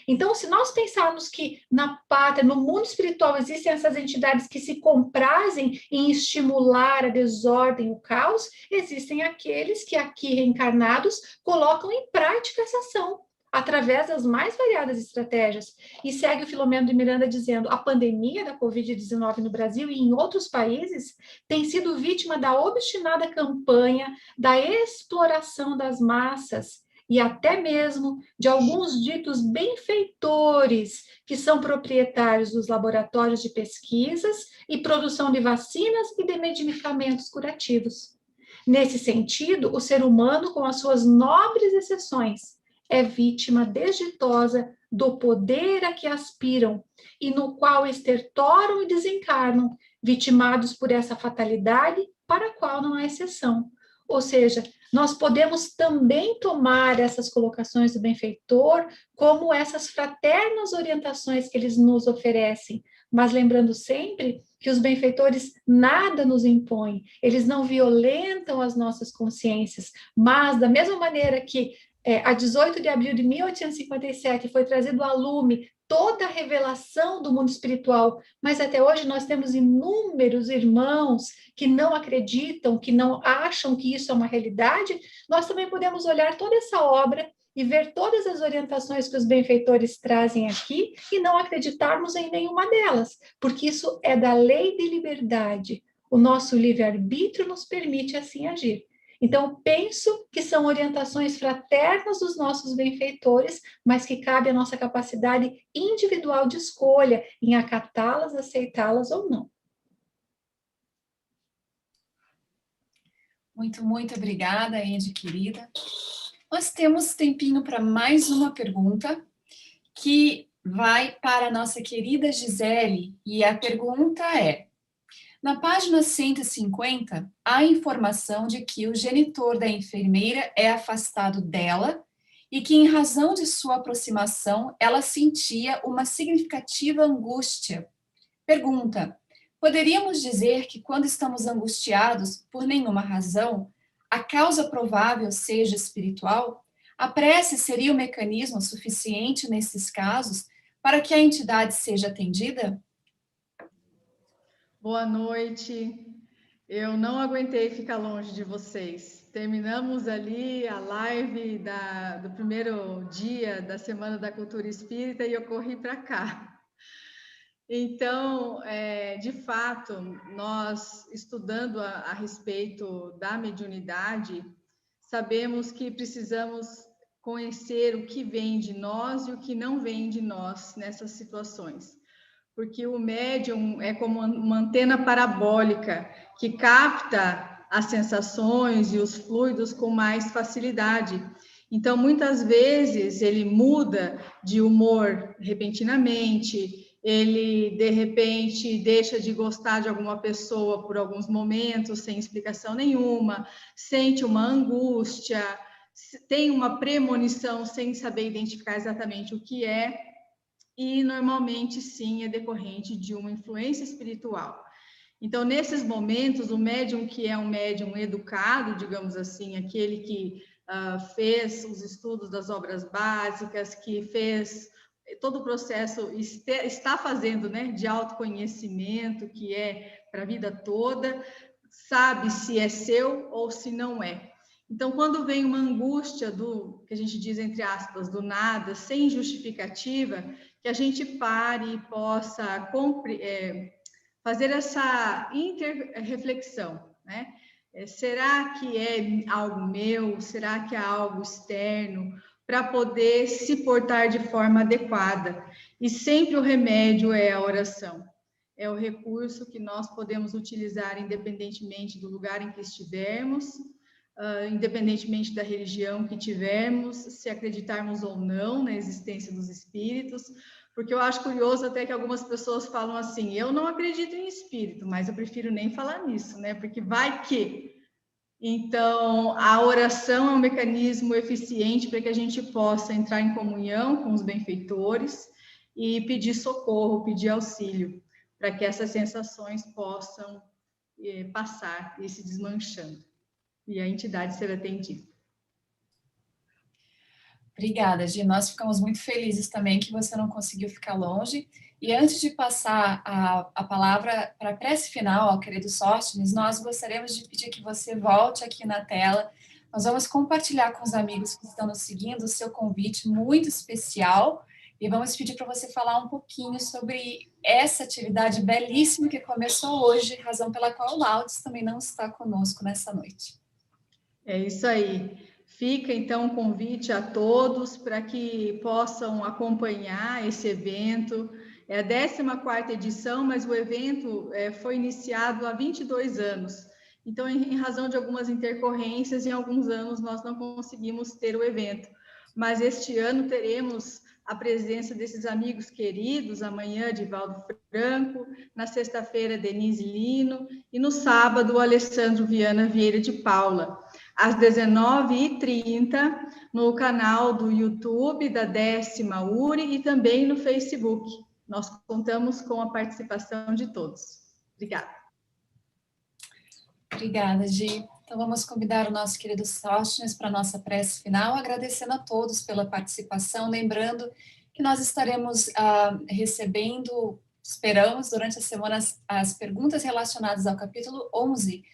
Então, se nós pensarmos que na pátria, no mundo espiritual, existem essas entidades que se comprazem em estimular a desordem, o caos, existem aqueles que aqui reencarnados colocam em prática essa ação, através das mais variadas estratégias. E segue o Filomeno de Miranda dizendo, a pandemia da Covid-19 no Brasil e em outros países tem sido vítima da obstinada campanha da exploração das massas, e até mesmo de alguns ditos benfeitores que são proprietários dos laboratórios de pesquisas e produção de vacinas e de medicamentos curativos. Nesse sentido, o ser humano, com as suas nobres exceções, é vítima desditosa do poder a que aspiram e no qual estertoram e desencarnam, vitimados por essa fatalidade para a qual não há exceção. Ou seja, nós podemos também tomar essas colocações do benfeitor como essas fraternas orientações que eles nos oferecem, mas lembrando sempre que os benfeitores nada nos impõem, eles não violentam as nossas consciências, mas da mesma maneira que a 18 de abril de 1857 foi trazido à lume toda a revelação do mundo espiritual, mas até hoje nós temos inúmeros irmãos que não acreditam, que não acham que isso é uma realidade, nós também podemos olhar toda essa obra e ver todas as orientações que os benfeitores trazem aqui e não acreditarmos em nenhuma delas, porque isso é da lei de liberdade. O nosso livre-arbítrio nos permite assim agir. Então, penso que são orientações fraternas dos nossos benfeitores, mas que cabe à nossa capacidade individual de escolha em acatá-las, aceitá-las ou não. Muito, muito obrigada, Edi, querida. Nós temos tempinho para mais uma pergunta, que vai para a nossa querida Gisele, e a pergunta é: na página 150, há informação de que o genitor da enfermeira é afastado dela e que, em razão de sua aproximação, ela sentia uma significativa angústia. Pergunta: poderíamos dizer que, quando estamos angustiados por nenhuma razão, a causa provável seja espiritual? A prece seria o mecanismo suficiente nesses casos para que a entidade seja atendida? Boa noite. Eu não aguentei ficar longe de vocês. Terminamos ali a live do primeiro dia da Semana da Cultura Espírita e eu corri para cá. Então, de fato, nós estudando a respeito da mediunidade, sabemos que precisamos conhecer o que vem de nós e o que não vem de nós nessas situações. Porque o médium é como uma antena parabólica que capta as sensações e os fluidos com mais facilidade. Então, muitas vezes, ele muda de humor repentinamente, ele, de repente, deixa de gostar de alguma pessoa por alguns momentos, sem explicação nenhuma, sente uma angústia, tem uma premonição sem saber identificar exatamente o que é, e normalmente, sim, é decorrente de uma influência espiritual. Então, nesses momentos, o médium que é um médium educado, digamos assim, aquele que fez os estudos das obras básicas, que fez todo o processo, está fazendo, né, de autoconhecimento, que é para a vida toda, sabe se é seu ou se não é. Então, quando vem uma angústia que a gente diz, entre aspas, do nada, sem justificativa, que a gente pare e possa fazer essa interreflexão, né? Será que é algo meu? Será que é algo externo? Para poder se portar de forma adequada. E sempre o remédio é a oração. É o recurso que nós podemos utilizar independentemente do lugar em que estivermos, independentemente da religião que tivermos, se acreditarmos ou não na existência dos espíritos, porque eu acho curioso até que algumas pessoas falam assim, eu não acredito em espírito, mas eu prefiro nem falar nisso, né? Porque vai que... Então, a oração é um mecanismo eficiente para que a gente possa entrar em comunhão com os benfeitores e pedir socorro, pedir auxílio, para que essas sensações possam passar e se desmanchando, e a entidade ser atendida. Obrigada, Gi. Nós ficamos muito felizes também que você não conseguiu ficar longe. E antes de passar a palavra para a prece final ao querido Sóstenes, nós gostaríamos de pedir que você volte aqui na tela. Nós vamos compartilhar com os amigos que estão nos seguindo o seu convite muito especial e vamos pedir para você falar um pouquinho sobre essa atividade belíssima que começou hoje, razão pela qual o Laudes também não está conosco nessa noite. É isso aí. Fica, então, um convite a todos para que possam acompanhar esse evento. É a 14ª edição, mas o evento foi iniciado há 22 anos. Então, em razão de algumas intercorrências, em alguns anos nós não conseguimos ter o evento. Mas este ano teremos a presença desses amigos queridos, amanhã, Divaldo Franco, na sexta-feira, Denise Lino, e no sábado, Alessandro Viana Vieira de Paula, às 19h30, no canal do YouTube da 10ª URI e também no Facebook. Nós contamos com a participação de todos. Obrigada. Obrigada, Gi. Então, vamos convidar o nosso querido Sóstenes para a nossa prece final, agradecendo a todos pela participação, lembrando que nós estaremos recebendo, esperamos, durante a semana, as perguntas relacionadas ao capítulo 11,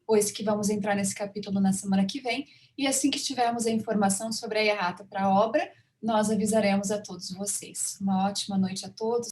pois que vamos entrar nesse capítulo na semana que vem, e assim que tivermos a informação sobre a errata para a obra, nós avisaremos a todos vocês. Uma ótima noite a todos.